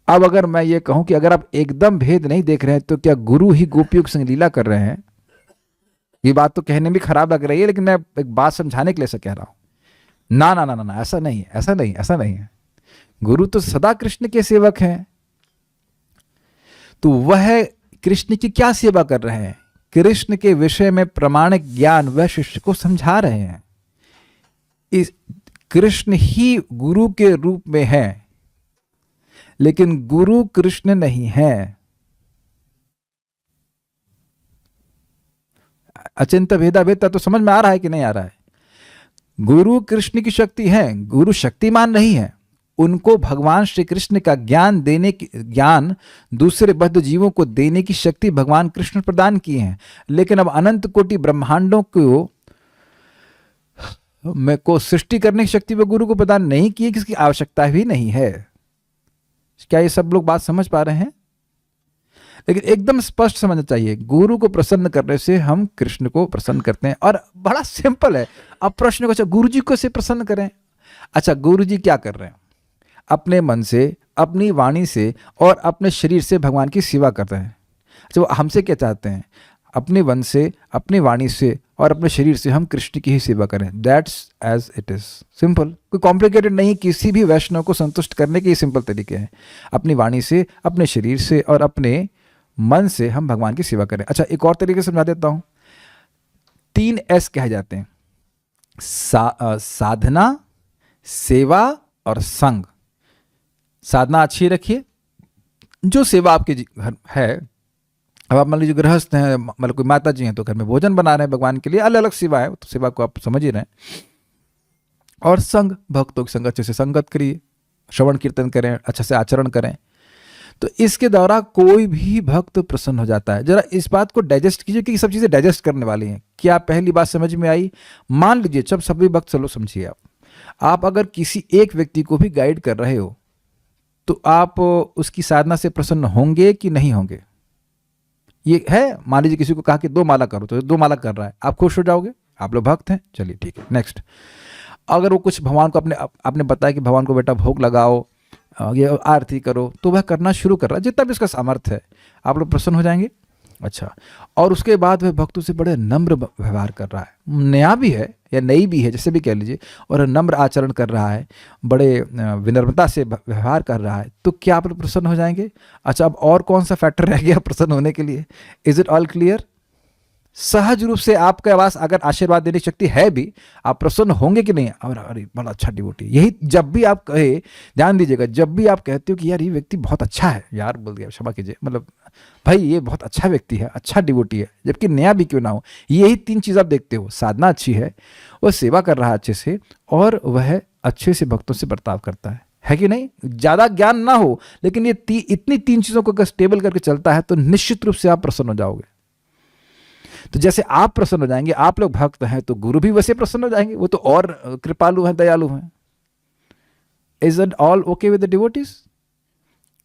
अब अगर मैं ये कहूं कि अगर आप एकदम भेद नहीं देख रहे हैं तो क्या गुरु ही गोपियों के संग लीला कर रहे हैं? ये बात तो कहने में खराब लग रही है, लेकिन मैं एक बात समझाने के लिए ऐसा कह रहा हूं। ना ना ना ना, ऐसा नहीं, ऐसा नहीं, ऐसा नहीं है। गुरु तो सदा कृष्ण के सेवक हैं। तो वह कृष्ण की क्या सेवा कर रहे हैं? कृष्ण के विषय में प्रमाणिक ज्ञान वह शिष्य को समझा रहे हैं। इस कृष्ण ही गुरु के रूप में है, लेकिन गुरु कृष्ण नहीं है। अचिंत्य भेदा भेद तो समझ में आ रहा है कि नहीं आ रहा है? गुरु कृष्ण की शक्ति है, गुरु शक्तिमान नहीं है। उनको भगवान श्री कृष्ण का ज्ञान देने की, ज्ञान दूसरे बद्ध जीवों को देने की शक्ति भगवान कृष्ण प्रदान की है। लेकिन अब अनंत कोटि ब्रह्मांडों को सृष्टि करने की शक्ति वह गुरु को प्रदान नहीं की है, किसकी आवश्यकता भी नहीं है। क्या ये सब लोग बात समझ पा रहे हैं? लेकिन एकदम स्पष्ट समझना चाहिए, गुरु को प्रसन्न करने से हम कृष्ण को प्रसन्न करते हैं। और बड़ा सिंपल है। अब प्रश्न को, अच्छा गुरु जी को से प्रसन्न करें? अच्छा गुरु जी क्या कर रहे हैं? अपने मन से, अपनी वाणी से और अपने शरीर से भगवान की सेवा कर रहे हैं। अच्छा वो हमसे क्या चाहते हैं? अपने मन से, अपनी वाणी से और अपने शरीर से हम कृष्ण की ही सेवा करें। That's as it is, simple, कोई कॉम्प्लिकेटेड नहीं। किसी भी वैष्णव को संतुष्ट करने के ये सिंपल तरीके हैं। अपनी वाणी से, अपने शरीर से और अपने मन से हम भगवान की सेवा करें। अच्छा एक और तरीके से समझा देता हूं। 3 S कहे जाते हैं, साधना, सेवा और संग। साधना अच्छी रखिए, जो सेवा आपके घर है। अब आप मान लीजिए गृहस्थ हैं, मतलब कोई माता जी हैं तो घर में भोजन बना रहे हैं भगवान के लिए, अलग अलग सेवा है, तो सेवा को आप समझ ही रहे हैं। और संग, भक्तों के संग, अच्छे से संगत करिए, श्रवण कीर्तन करें, अच्छे से आचरण करें। तो इसके द्वारा कोई भी भक्त प्रसन्न हो जाता है। जरा इस बात को डाइजेस्ट कीजिए कि ये सब चीज़ें डाइजेस्ट करने वाली हैं। क्या पहली बात समझ में आई? मान लीजिए, जब सभी भक्त, चलो समझिए, आप अगर किसी एक व्यक्ति को भी गाइड कर रहे हो तो आप उसकी साधना से प्रसन्न होंगे कि नहीं होंगे? ये है, मान लीजिए किसी को कहा कि 2 माला करो, तो 2 माला कर रहा है, आप खुश हो जाओगे? आप लोग भक्त हैं, चलिए ठीक है। नेक्स्ट, अगर वो कुछ भगवान को आपने बताया कि भगवान को बेटा भोग लगाओ, ये आरती करो, तो वह करना शुरू कर रहा है, जितना भी उसका सामर्थ्य है, आप लोग प्रसन्न हो जाएंगे। अच्छा, और उसके बाद वह भक्तों से बड़े नम्र व्यवहार कर रहा है, नया भी है या नई भी है, जैसे भी कह लीजिए, और नम्र आचरण कर रहा है, बड़े विनम्रता से व्यवहार कर रहा है, तो क्या आप लोग प्रसन्न हो जाएंगे? अच्छा, अब और कौन सा फैक्टर रह गया प्रसन्न होने के लिए? Is it all clear? सहज रूप से आपके पास अगर आशीर्वाद देने की शक्ति है भी, आप प्रसन्न होंगे कि नहीं? अरे बड़ा अच्छा डिवोटी। यही जब भी आप कहे, ध्यान दीजिएगा, जब भी आप कहते हो कि यार ये व्यक्ति बहुत अच्छा है, यार बोल दिया, क्षमा कीजिए, मतलब भाई ये बहुत अच्छा व्यक्ति है, अच्छा डिवोटी है, जबकि नया भी क्यों ना हो, यही 3 चीज़ आप देखते हो। साधना अच्छी है, वह सेवा कर रहा है अच्छे से, और वह अच्छे से भक्तों से बर्ताव करता है कि नहीं? ज़्यादा ज्ञान ना हो, लेकिन ये इतनी 3 चीज़ों को अगर स्टेबल करके चलता है तो निश्चित रूप से आप प्रसन्न हो जाओगे। तो जैसे आप प्रसन्न हो जाएंगे, आप लोग भक्त हैं, तो गुरु भी वैसे प्रसन्न हो जाएंगे, वो तो और कृपालु हैं, दयालु हैं। Is it all okay with the devotees?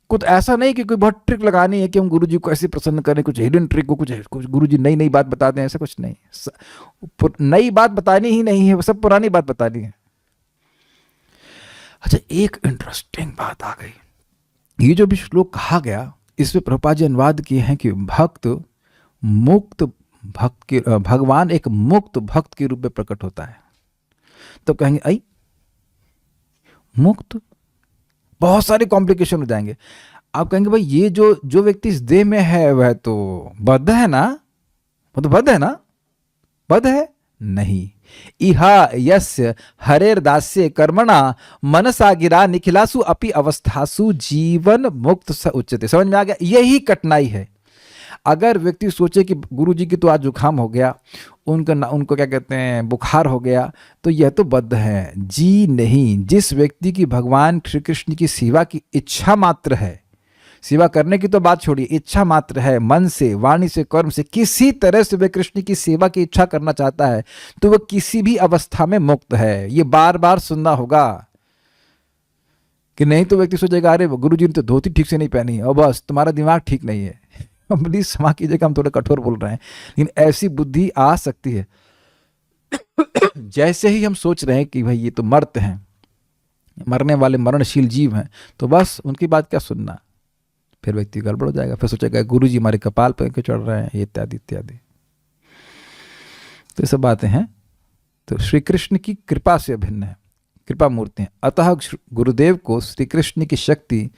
कुछ ऐसा नहीं कि कोई बहुत ट्रिक लगानी है कि हम गुरु जी को ऐसे प्रसन्न करें, कुछ हिडन ट्रिक को, कुछ गुरु जी नई नई बात बताते हैं, ऐसा कुछ नहीं। नई बात बतानी ही नहीं है, वो सब पुरानी बात बतानी है। अच्छा, एक इंटरेस्टिंग बात आ गई। ये जो भी श्लोक कहा गया, इसमें प्रभुपाद जी अनुवाद किए हैं कि भक्त मुक्त भक्त के, भगवान एक मुक्त भक्त के रूप में प्रकट होता है। तो कहेंगे आई मुक्त, बहुत सारे कॉम्प्लिकेशन हो जाएंगे। आप कहेंगे भाई ये जो व्यक्ति इस देह में है वह तो बद्ध है ना, वो तो बद्ध है ना, बद्ध है नहीं। इहा यस्य हरेर्दास्य कर्मणा मनसा गिरा निखिलासु अपि अवस्थासु जीवन मुक्त स उच्यते। समझ में आ गया? यही कठिनाई है। अगर व्यक्ति सोचे कि गुरुजी की तो आज जुकाम हो गया, उनको क्या कहते हैं, बुखार हो गया, तो यह तो बद्ध है। जी नहीं, जिस व्यक्ति की भगवान श्री कृष्ण की सेवा की इच्छा मात्र है, सेवा करने की तो बात छोड़िए, इच्छा मात्र है, मन से, वाणी से, कर्म से किसी तरह से वह कृष्ण की सेवा की इच्छा करना चाहता है, तो वह किसी भी अवस्था में मुक्त है। ये बार बार सुनना होगा। कि नहीं तो व्यक्ति सोचेगा अरे गुरुजी ने तो धोती ठीक से नहीं पहनी, और बस तुम्हारा दिमाग ठीक नहीं है। प्लीज क्षमा कीजिएगा, हम थोड़ा कठोर बोल रहे हैं, लेकिन ऐसी बुद्धि आ सकती है। जैसे ही हम सोच रहे हैं कि भाई ये तो मर्त हैं, मरने वाले मरणशील जीव हैं, तो बस उनकी बात क्या सुनना, फिर व्यक्ति गड़बड़ हो जाएगा। फिर सोचेगा गुरुजी हमारे कपाल पर क्यों चढ़ रहे हैं, इत्यादि इत्यादि। तो ये सब बातें हैं। तो श्री कृष्ण की कृपा से अभिन्न है, कृपा मूर्ति हैं। अतः गुरुदेव को श्री कृष्ण की शक्ति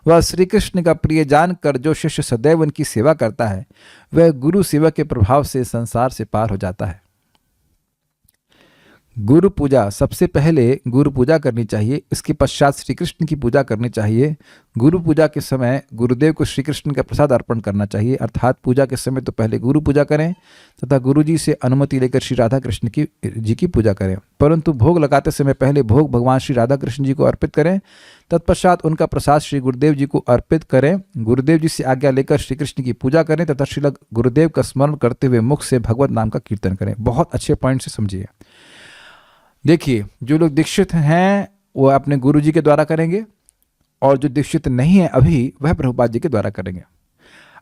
व श्री कृष्ण का प्रिय जानकर जो शिष्य सदैव उनकी सेवा करता है, वह गुरु सेवा के प्रभाव से संसार से पार हो जाता है। गुरु पूजा, सबसे पहले गुरु पूजा करनी चाहिए, इसके पश्चात श्री कृष्ण की पूजा करनी चाहिए। गुरु पूजा के समय गुरुदेव को श्री कृष्ण का प्रसाद अर्पण करना चाहिए, अर्थात पूजा के समय तो पहले गुरु पूजा करें तथा गुरु जी से अनुमति लेकर श्री राधा कृष्ण जी की पूजा करें। परंतु भोग लगाते समय पहले भोग भगवान श्री राधा कृष्ण जी को अर्पित करें, तत्पश्चात उनका प्रसाद श्री गुरुदेव जी को अर्पित करें। गुरुदेव जी से आज्ञा लेकर श्री कृष्ण की पूजा करें तथा श्री गुरुदेव का स्मरण करते हुए मुख से भगवत नाम का कीर्तन करें। बहुत अच्छे पॉइंट से समझिए। देखिए, जो लोग दीक्षित हैं वो अपने गुरु जी के द्वारा करेंगे, और जो दीक्षित नहीं है अभी, वह प्रभुपाद जी के द्वारा करेंगे।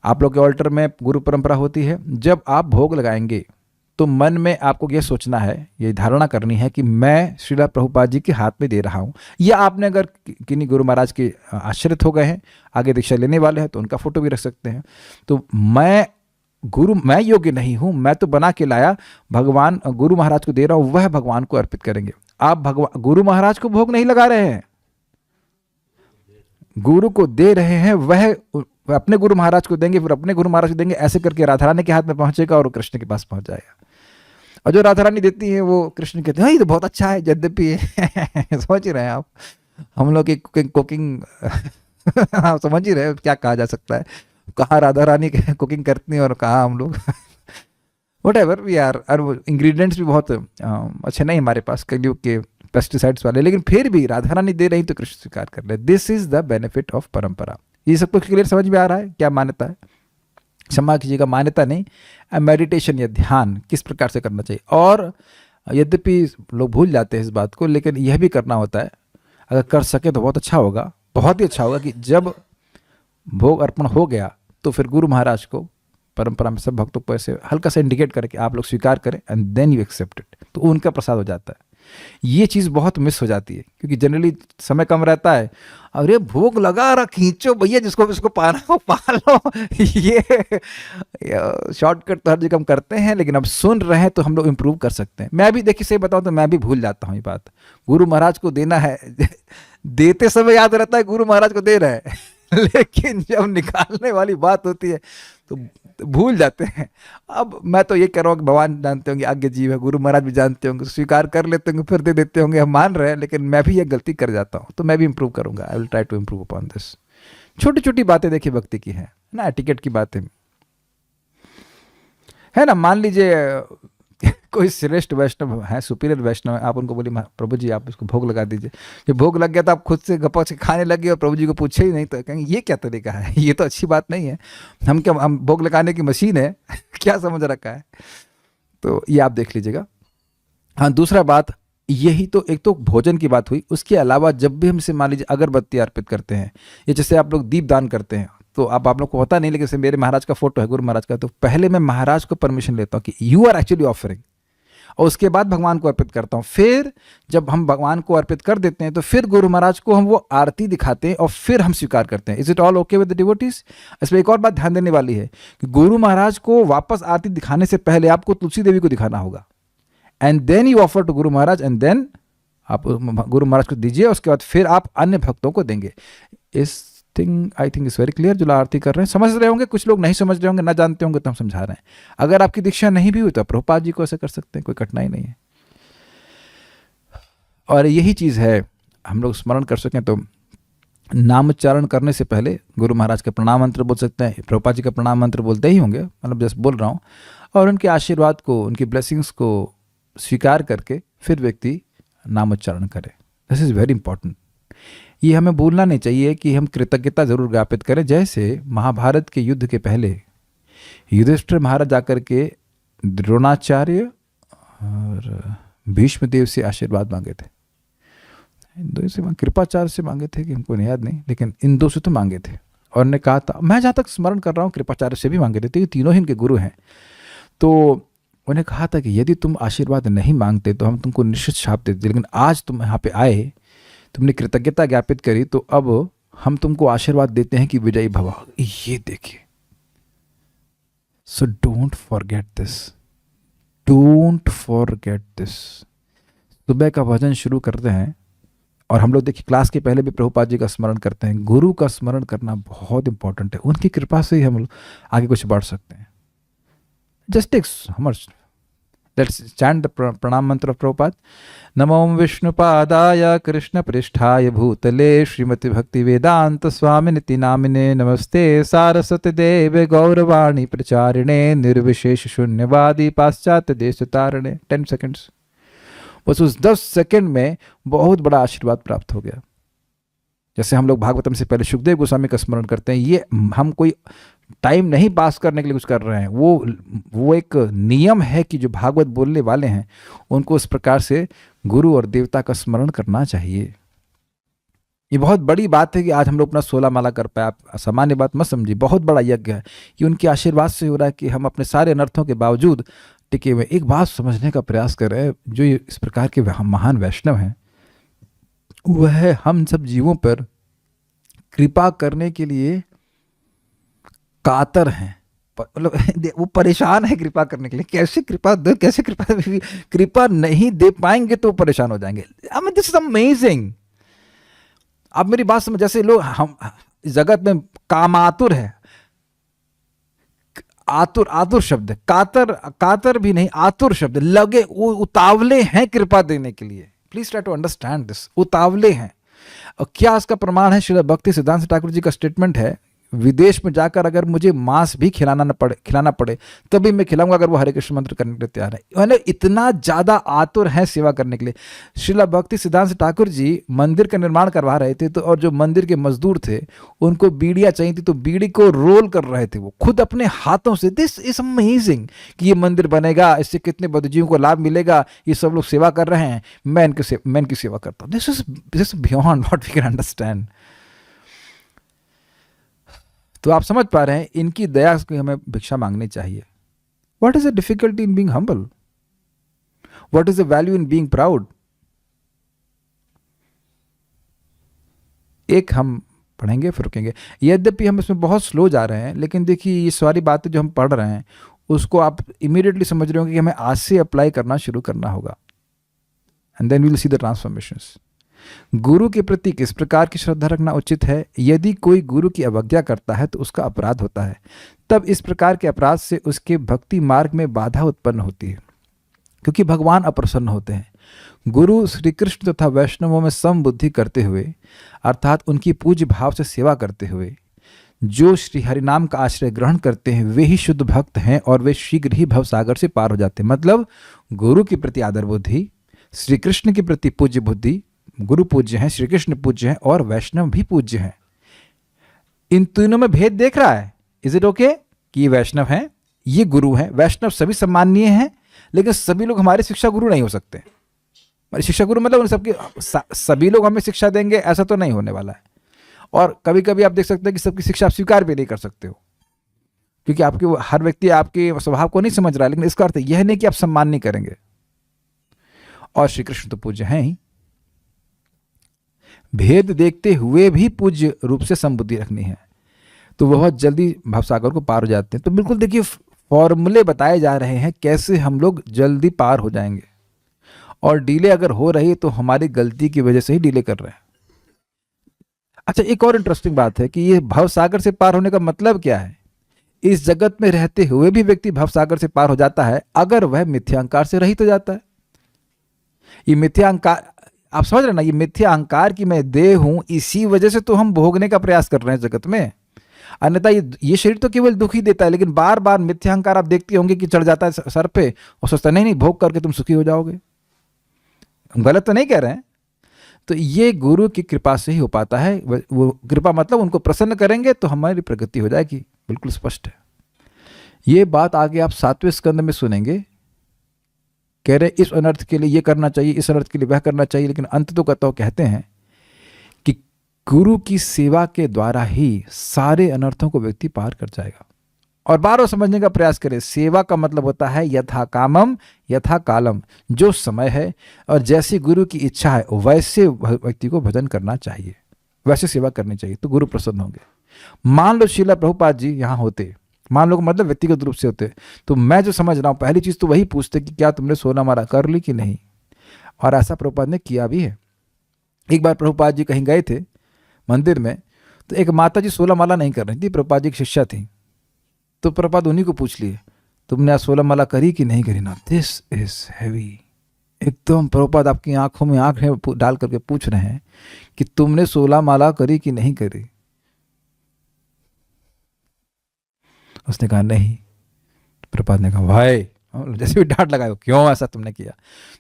आप लोग के ऑल्टर में गुरु परंपरा होती है। जब आप भोग लगाएंगे तो मन में आपको यह सोचना है, ये धारणा करनी है कि मैं श्रीला प्रभुपाद जी के हाथ में दे रहा हूँ। या आपने अगर किन्हीं गुरु महाराज के आश्रित हो गए हैं, आगे दीक्षा लेने वाले हैं, तो उनका फोटो भी रख सकते हैं। तो मैं योग्य नहीं हूं, मैं तो बना के लाया, भगवान गुरु महाराज को दे रहा हूं, वह भगवान को अर्पित करेंगे। आप गुरु महाराज को भोग नहीं लगा रहे हैं, गुरु को दे रहे हैं, वह अपने गुरु महाराज को देंगे, फिर अपने गुरु महाराज को देंगे। ऐसे करके राधा रानी के हाथ में पहुंचेगा और कृष्ण के पास पहुंच जाएगा। और जो राधा रानी देती है वो कृष्ण कहते हैं ये तो बहुत अच्छा है, यद्यपि समझ ही रहे हैं आप, हम लोग की कुकिंग समझ ही रहे हैं क्या कहा जा सकता है। कहाँ राधा रानी कुकिंग करती हैं और कहाँ हम लोग वट एवर वी आर। और इंग्रेडिएंट्स भी बहुत अच्छे नहीं हमारे पास, कलयुग के पेस्टिसाइड्स वाले, लेकिन फिर भी राधा रानी दे रही तो कृष्ण स्वीकार कर ले। This is the benefit of परंपरा। ये सब कुछ क्लियर समझ में आ रहा है? क्या मान्यता है? क्षमा कीजिएगा, मान्यता नहीं, मेडिटेशन या ध्यान किस प्रकार से करना चाहिए। और यद्यपि लोग भूल जाते हैं इस बात को, लेकिन यह भी करना होता है। अगर कर सके तो बहुत अच्छा होगा, बहुत ही अच्छा होगा कि जब भोग अर्पण हो गया तो फिर गुरु महाराज को, परंपरा में सब भक्तों को ऐसे हल्का सा इंडिकेट करके आप लोग स्वीकार करें, and then you accept it, तो उनका प्रसाद हो जाता है। ये चीज़ बहुत मिस हो जाती है, क्योंकि जनरली समय कम रहता है। अरे भोग लगा रहा, खींचो भैया, जिसको पाना हो पा लो। ये शॉर्टकट तो हर जगह हम करते हैं, लेकिन अब सुन रहे हैं तो हम लोग इम्प्रूव कर सकते हैं। मैं भी देखिए, सही बताऊं तो मैं भी भूल जाता हूँ ये बात, गुरु महाराज को देना है देते समय याद रहता है गुरु महाराज को दे रहे हैं, लेकिन जब निकालने वाली बात होती है तो भूल जाते हैं। अब मैं तो ये कह रहा हूँ कि भगवान जानते होंगे, आज्ञा जीव है, गुरु महाराज भी जानते होंगे, स्वीकार कर लेते होंगे, फिर दे देते होंगे, हम मान रहे हैं, लेकिन मैं भी ये गलती कर जाता हूँ, तो मैं भी इंप्रूव करूंगा। I will try to improve upon this. छोटी छोटी बातें देखिए भक्ति की हैं ना, एटिकेट की बातें है ना। मान लीजिए कोई श्रेष्ठ वैष्णव है, सुपीरियर वैष्णव है, आप उनको बोलिए प्रभु जी आप इसको भोग लगा दीजिए। जब भोग लग गया तो आप खुद से गप्पा से खाने लगे और प्रभु जी को पूछे ही नहीं, तो कहेंगे ये क्या तरीका है, ये तो अच्छी बात नहीं है। हम भोग लगाने की मशीन है क्या समझ रखा है। तो ये आप देख लीजिएगा। हाँ, दूसरा बात यही तो, एक तो भोजन की बात हुई, उसके अलावा जब भी हमसे मान लीजिए अगरबत्ती अर्पित करते हैं, ये जैसे आप लोग दीप दान करते हैं, तो अब आप लोग को पता नहीं, लेकिन जैसे मेरे महाराज का फोटो है, गुरु महाराज का, तो पहले मैं महाराज को परमिशन लेता हूँ कि यू आर एक्चुअली ऑफरिंग, और उसके बाद भगवान को अर्पित करता हूँ। फिर जब हम भगवान को अर्पित कर देते हैं तो फिर गुरु महाराज को हम वो आरती दिखाते हैं और फिर हम स्वीकार करते हैं। Is it all okay with the devotees? इसमें एक और बात ध्यान देने वाली है कि गुरु महाराज को वापस आरती दिखाने से पहले आपको तुलसी देवी को दिखाना होगा, and then you offer to guru Maharaj, and then आप गुरु महाराज को दीजिए, उसके बाद फिर आप अन्य भक्तों को देंगे। इस thing I think is very clear. जो आरती कर रहे हैं समझ रहे होंगे, कुछ लोग नहीं समझ रहे होंगे, ना जानते होंगे, तो हम समझा रहे हैं। अगर आपकी दीक्षा नहीं भी हुई तो आप प्रभुपाद जी को ऐसे कर सकते हैं, कोई कठिनाई नहीं है। और यही चीज़ है, हम लोग स्मरण कर सकें तो नाम उच्चारण करने से पहले गुरु महाराज का प्रणाम मंत्र बोल सकते हैं, प्रभुपाद जी का प्रणाम मंत्र बोलते ही होंगे, मतलब जस्ट बोल रहा हूँ, और उनके आशीर्वाद को, उनकी ब्लेसिंग्स को स्वीकार करके फिर व्यक्ति नाम उच्चारण करे। This is very important. ये हमें भूलना नहीं चाहिए कि हम कृतज्ञता जरूर ज्ञापित करें। जैसे महाभारत के युद्ध के पहले युधिष्ठिर महाराज जाकर के द्रोणाचार्य और भीष्मदेव से आशीर्वाद मांगे थे। इन दो से कृपाचार्य से मांगे थे कि हमको याद नहीं, लेकिन इन दो से तो मांगे थे। और ने कहा था, मैं जहाँ तक स्मरण कर रहा हूँ कृपाचार्य से भी मांगे थे, ये तीनों ही इनके गुरु हैं। तो उन्हें कहा था कि यदि तुम आशीर्वाद नहीं मांगते तो हम तुमको निश्चित शाप देते, लेकिन आज तुम यहाँ पे आए, तुमने कृतज्ञता ज्ञापित करी, तो अब हम तुमको आशीर्वाद देते हैं कि विजयी भव। ये देखिए, so don't forget this, don't forget this. सुबह का भजन शुरू करते हैं और हम लोग देखिए क्लास के पहले भी प्रभुपाद जी का स्मरण करते हैं। गुरु का स्मरण करना बहुत इंपॉर्टेंट है, उनकी कृपा से ही हम लोग आगे कुछ बढ़ सकते हैं। जस्ट टेक हमर लेट्स चैंट द प्रणाम मंत्र ऑफ प्रभुपाद। नमो विष्णुपादाय कृष्ण पृष्ठाय भूतले श्रीमति भक्ति वेदांत स्वामी निति नामिने नमस्ते सारस्वती देवे गौरवाणी प्रचारिणे निर्विशेष शून्यवादी पाश्चात्य देश तारिणे। 10 सेकेंड्स, बस उस 10 सेकंड में बहुत बड़ा आशीर्वाद प्राप्त हो गया। जैसे हम लोग भागवतम से पहले सुखदेव गोस्वामी का स्मरण करते हैं, ये हम कोई टाइम नहीं पास करने के लिए कुछ कर रहे हैं, वो एक नियम है कि जो भागवत बोलने वाले हैं उनको इस प्रकार से गुरु और देवता का स्मरण करना चाहिए। ये बहुत बड़ी बात है कि आज हम लोग अपना 16 माला कर पाए। आप सामान्य बात मत समझिए, बहुत बड़ा यज्ञ है कि उनके आशीर्वाद से हो रहा है कि हम अपने सारे अनर्थों के बावजूद टिके हुए। एक बात समझने का प्रयास कर रहे हैं, जो इस प्रकार के महान वैष्णव हैं वह हम सब जीवों पर कृपा करने के लिए कातर हैं, मतलब वो परेशान है कृपा करने के लिए। कैसे कृपा दे, कैसे कृपा नहीं दे पाएंगे तो परेशान हो जाएंगे। I mean this is amazing. आप मेरी बात समझ, जैसे लोग हम जगत में कामातुर है, आतुर, आतुर शब्द, कातर भी नहीं, आतुर शब्द, लगे वो उतावले हैं कृपा देने के लिए। Please try to understand this, उतावले हैं। और क्या इसका प्रमाण है? श्रील भक्ति सिद्धांत ठाकुर जी का स्टेटमेंट है, विदेश में जाकर अगर मुझे मांस भी खिलाना पड़े तभी मैं खिलाऊंगा अगर वो हरे कृष्ण मंत्र करने के लिए तैयार है। यानी इतना ज़्यादा आतुर है सेवा करने के लिए। श्रील भक्ति सिद्धांत ठाकुर जी मंदिर का निर्माण करवा रहे थे, तो और जो मंदिर के मजदूर थे उनको बीड़ियाँ चाहिए थी, तो बीड़ी को रोल कर रहे थे वो खुद अपने हाथों से। दिस इज अमेजिंग कि ये मंदिर बनेगा, इससे कितने बुद्धिजीवियों को लाभ मिलेगा, ये सब लोग सेवा कर रहे हैं, मैं इनकी सेवा करता हूँ। This is beyond what we can understand. तो आप समझ पा रहे हैं, इनकी दया की हमें भिक्षा मांगनी चाहिए। What is the difficulty in being humble? What is the value in being proud? एक हम पढ़ेंगे फिर रुकेंगे। यद्यपि हम इसमें बहुत स्लो जा रहे हैं, लेकिन देखिए ये सारी बातें जो हम पढ़ रहे हैं उसको आप इमीडिएटली समझ रहे होंगे कि हमें आज से अप्लाई करना शुरू करना होगा। And then we will see the transformations. गुरु के प्रति किस प्रकार की श्रद्धा रखना उचित है? यदि कोई गुरु की अवज्ञा करता है तो उसका अपराध होता है। तब इस प्रकार के अपराध से उसके भक्ति मार्ग में बाधा उत्पन्न होती है, क्योंकि भगवान अप्रसन्न होते हैं। गुरु श्री कृष्ण तथा वैष्णवों में समबुद्धि करते हुए, अर्थात उनकी पूज्य भाव से सेवा करते हुए जो श्री हरिनाम का आश्रय ग्रहण करते हैं वे ही शुद्ध भक्त हैं और वे शीघ्र ही भवसागर से पार हो जाते हैं। मतलब गुरु के प्रति आदर बुद्धि, श्री कृष्ण के प्रति पूज्य बुद्धि, गुरु पूज्य हैं, श्री कृष्ण पूज्य हैं और वैष्णव भी पूज्य हैं। इन तीनों में भेद देख रहा है। इज इट ओके कि ये वैष्णव हैं, ये गुरु हैं। वैष्णव सभी सम्माननीय हैं, लेकिन सभी लोग हमारे शिक्षा गुरु नहीं हो सकते। हमारे शिक्षा गुरु मतलब उन सबके सभी लोग हमें शिक्षा देंगे, ऐसा तो नहीं होने वाला है। और कभी कभी आप देख सकते हैं कि सबकी शिक्षा आप स्वीकार भी नहीं कर सकते हो, क्योंकि आपके हर व्यक्ति आपके स्वभाव को नहीं समझ रहा है। लेकिन इसका अर्थ यह नहीं कि आप सम्मान नहीं करेंगे। और श्री कृष्ण तो पूज्य हैं ही। भेद देखते हुए भी पूज्य रूप से संबुद्धि रखनी है, तो वह बहुत जल्दी भवसागर को पार हो जाते हैं। तो बिल्कुल देखिए फॉर्मूले बताए जा रहे हैं कैसे हम लोग जल्दी पार हो जाएंगे। और डीले अगर हो रही है तो हमारी गलती की वजह से ही डीले कर रहे हैं। अच्छा, एक और इंटरेस्टिंग बात है कि ये भव सागर से पार होने का मतलब क्या है। इस जगत में रहते हुए भी व्यक्ति भव सागर से पार हो जाता है अगर वह मिथ्यांकार से रहित हो जाता है। ये मिथ्या अहंकार, आप समझ रहे ना, ये मिथ्या अहंकार कि मैं देह हूं, इसी वजह से तो हम भोगने का प्रयास कर रहे हैं जगत में। अन्यथा ये शरीर तो केवल दुख ही देता है, लेकिन बार बार मिथ्या अहंकार आप देखते होंगे कि चढ़ जाता है सर पे और सोचता नहीं नहीं भोग करके तुम सुखी हो जाओगे। हम गलत तो नहीं कह रहे हैं। तो ये गुरु की कृपा से ही हो पाता है। वो कृपा मतलब उनको प्रसन्न करेंगे तो हमारी प्रगति हो जाएगी, बिल्कुल स्पष्ट है। ये बात आगे आप 7वें स्कंद में सुनेंगे। कह रहे इस अनर्थ के लिए ये करना चाहिए, इस अनर्थ के लिए वह करना चाहिए, लेकिन अंत तो कहते हैं कि गुरु की सेवा के द्वारा ही सारे अनर्थों को व्यक्ति पार कर जाएगा। और बार बार समझने का प्रयास करें, सेवा का मतलब होता है यथा कामम यथा कालम, जो समय है और जैसी गुरु की इच्छा है वैसे व्यक्ति को भजन करना चाहिए, वैसे सेवा करनी चाहिए, तो गुरु प्रसन्न होंगे। मान लो श्रील प्रभुपाद जी यहाँ होते, मान लो मतलब व्यक्तिगत रूप से होते, तो मैं जो समझ रहा हूँ पहली चीज़ तो वही पूछते कि क्या तुमने 16 माला कर ली कि नहीं। और ऐसा प्रभुपाद ने किया भी है। एक बार प्रभुपाद जी कहीं गए थे मंदिर में, तो एक माता जी 16 माला नहीं कर रही थी, प्रभुपाद जी की शिष्या थी। तो प्रभुपाद उन्हीं को पूछ लिए तुमने आज 16 माला करी कि नहीं करी ना। This is heavy. एकदम प्रभुपाद आपकी आंखों में आंखें डाल करके पूछ रहे हैं कि तुमने 16 माला करी कि नहीं करी। उसने कहा नहीं। प्रभुपाद ने कहा भाई, जैसे भी डांट लगाए, क्यों ऐसा तुमने किया।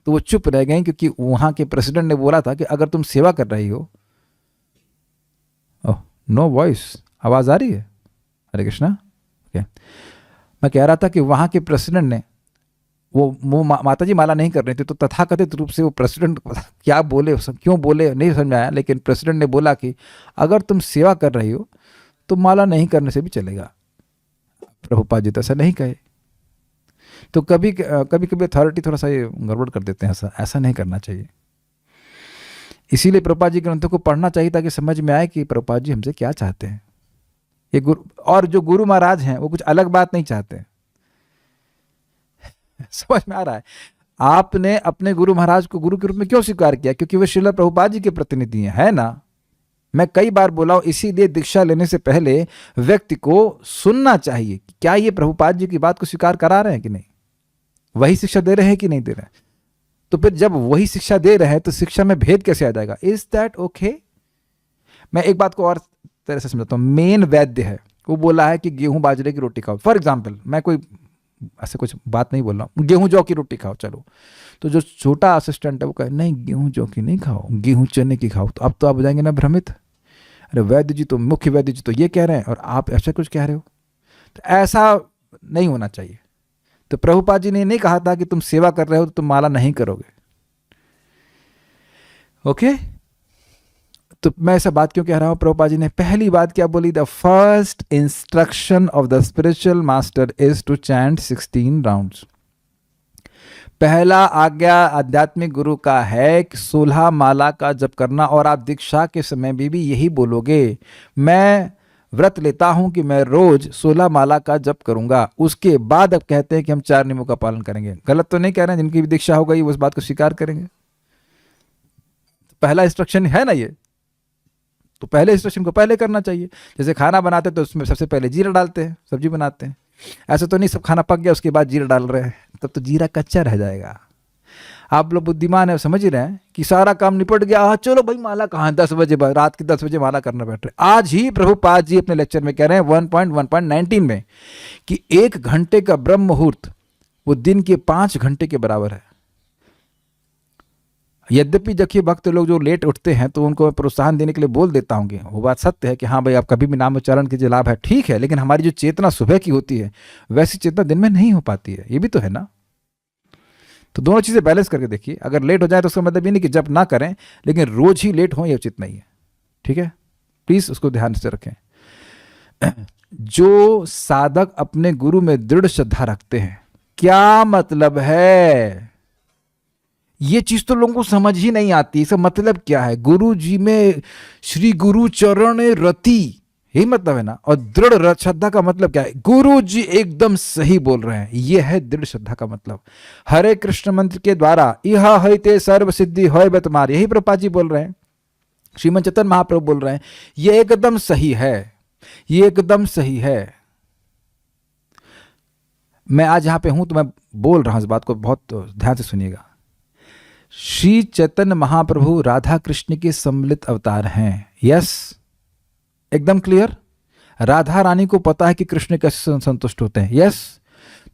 तो वो चुप रह गए क्योंकि वहां के प्रेसिडेंट ने बोला था कि अगर तुम सेवा कर रही हो। ओह नो वॉइस, आवाज आ रही है। हरे कृष्णा। ओके, मैं कह रहा था कि वहां के प्रेसिडेंट ने वो माता जी माला नहीं कर रही थी, तो तथाकथित रूप से वो प्रेसिडेंट क्या बोले, क्यों बोले नहीं समझ आया, लेकिन प्रेसिडेंट ने बोला कि अगर तुम सेवा कर रही हो तो माला नहीं करने से भी चलेगा। प्रभुपाद जी तो ऐसा नहीं कहे। तो कभी कभी अथॉरिटी थोड़ा सा ये गड़बड़ कर देते हैं, ऐसा नहीं करना चाहिए। इसीलिए प्रभुपाद जी ग्रंथों को पढ़ना चाहिए ताकि समझ में आए कि प्रभुपाद जी हमसे क्या चाहते हैं। ये गुरु, और जो गुरु महाराज हैं वो कुछ अलग बात नहीं चाहते। समझ में आ रहा है। आपने अपने गुरु महाराज को गुरु के रूप में क्यों स्वीकार किया? क्योंकि वे श्रील प्रभुपाद जी के प्रतिनिधि हैं, है ना। मैं कई बार बोला हूं, इसीलिए दीक्षा लेने से पहले व्यक्ति को सुनना चाहिए कि क्या ये प्रभुपाद जी की बात को स्वीकार करा रहे हैं कि नहीं, वही शिक्षा दे रहे हैं कि नहीं दे रहे हैं। तो फिर जब वही शिक्षा दे रहे हैं तो शिक्षा में भेद कैसे आ जाएगा? Is that okay? मैं एक बात को और तरह से समझाता हूं। मेन वैद्य है, वो बोला है कि गेहूं बाजरे की रोटी खाओ। फॉर एग्जाम्पल, मैं कोई ऐसे कुछ बात नहीं बोल रहा हूं, गेहूं जौ की रोटी खाओ, चलो। तो जो छोटा असिस्टेंट है वो कहे नहीं गेहूं जौ की नहीं खाओ, गेहूं चने की खाओ। तो अब तो आप हो जाएंगे ना भ्रमित। अरे वैद्य जी तो, मुख्य वैद्य जी तो ये कह रहे हैं और आप ऐसा कुछ कह रहे हो। तो ऐसा नहीं होना चाहिए। तो प्रभुपाद जी ने नहीं कहा था कि तुम सेवा कर रहे हो तो तुम माला नहीं करोगे। ओके, तो मैं ऐसा बात क्यों कह रहा हूं? प्रभुपाद जी ने पहली बात क्या बोली? The first instruction of the spiritual master is to chant 16 rounds. पहला आज्ञा आध्यात्मिक गुरु का है कि 16 माला का जप करना। और आप दीक्षा के समय भी यही बोलोगे, मैं व्रत लेता हूं कि मैं रोज 16 माला का जप करूंगा। उसके बाद अब कहते हैं कि हम 4 नियमों का पालन करेंगे। गलत तो नहीं कह रहे हैं, जिनकी भी दीक्षा हो गई वो इस बात को स्वीकार करेंगे। तो पहला इंस्ट्रक्शन है ना ये, तो पहले इंस्ट्रक्शन को पहले करना चाहिए। जैसे खाना बनाते हैं तो उसमें सबसे पहले जीरा डालते हैं, सब्जी बनाते हैं। ऐसा तो नहीं सब खाना पक गया उसके बाद जीरा डाल रहे हैं, तब तो जीरा कच्चा रह जाएगा। आप लोग बुद्धिमान है, समझ ही रहे हैं कि सारा काम निपट गया, हाँ चलो भाई माला कहाँ, 10 बजे रात के 10 बजे माला करना बैठ रहे। आज ही प्रभुपाद जी अपने लेक्चर में कह रहे हैं 1.1.19 में कि 1 घंटे का ब्रह्म मुहूर्त वो दिन के 5 घंटे के बराबर है। यद्यपि देखिए भक्त लोग जो लेट उठते हैं तो उनको प्रोत्साहन देने के लिए बोल देता हूँ, वो बात सत्य है कि हाँ भाई आप कभी भी नाम उच्चारण कीजिए, लाभ है, ठीक है। लेकिन हमारी जो चेतना सुबह की होती है वैसी चेतना दिन में नहीं हो पाती है, ये भी तो है ना। तो दोनों चीजें बैलेंस करके देखिए। अगर लेट हो जाए तो उसका मतलब ये नहीं कि जब ना करें, लेकिन रोज ही लेट हो ये उचित नहीं है। ठीक है, प्लीज उसको ध्यान से रखें। जो साधक अपने गुरु में दृढ़ श्रद्धा रखते हैं, क्या मतलब है ये चीज तो लोगों को समझ ही नहीं आती। इसका मतलब क्या है? गुरु जी में श्री गुरु चरण रति, यही मतलब है ना। और दृढ़ श्रद्धा का मतलब क्या है? गुरु जी एकदम सही बोल रहे हैं, यह है दृढ़ श्रद्धा का मतलब। हरे कृष्ण मंत्र के द्वारा यह है ते सर्व सिद्धि है तुम्हारी, यही प्रभुपाद जी बोल रहे हैं। श्रीमद चैतन्य महाप्रभु बोल रहे हैं ये एकदम सही है, ये एकदम सही है। मैं आज यहां पे हूं तो मैं बोल रहा हूं, इस बात को बहुत ध्यान से सुनिएगा। श्री चैतन्य महाप्रभु राधा कृष्ण के सम्मिलित अवतार हैं। यस, एकदम क्लियर। राधा रानी को पता है कि कृष्ण कैसे संतुष्ट होते हैं। यस,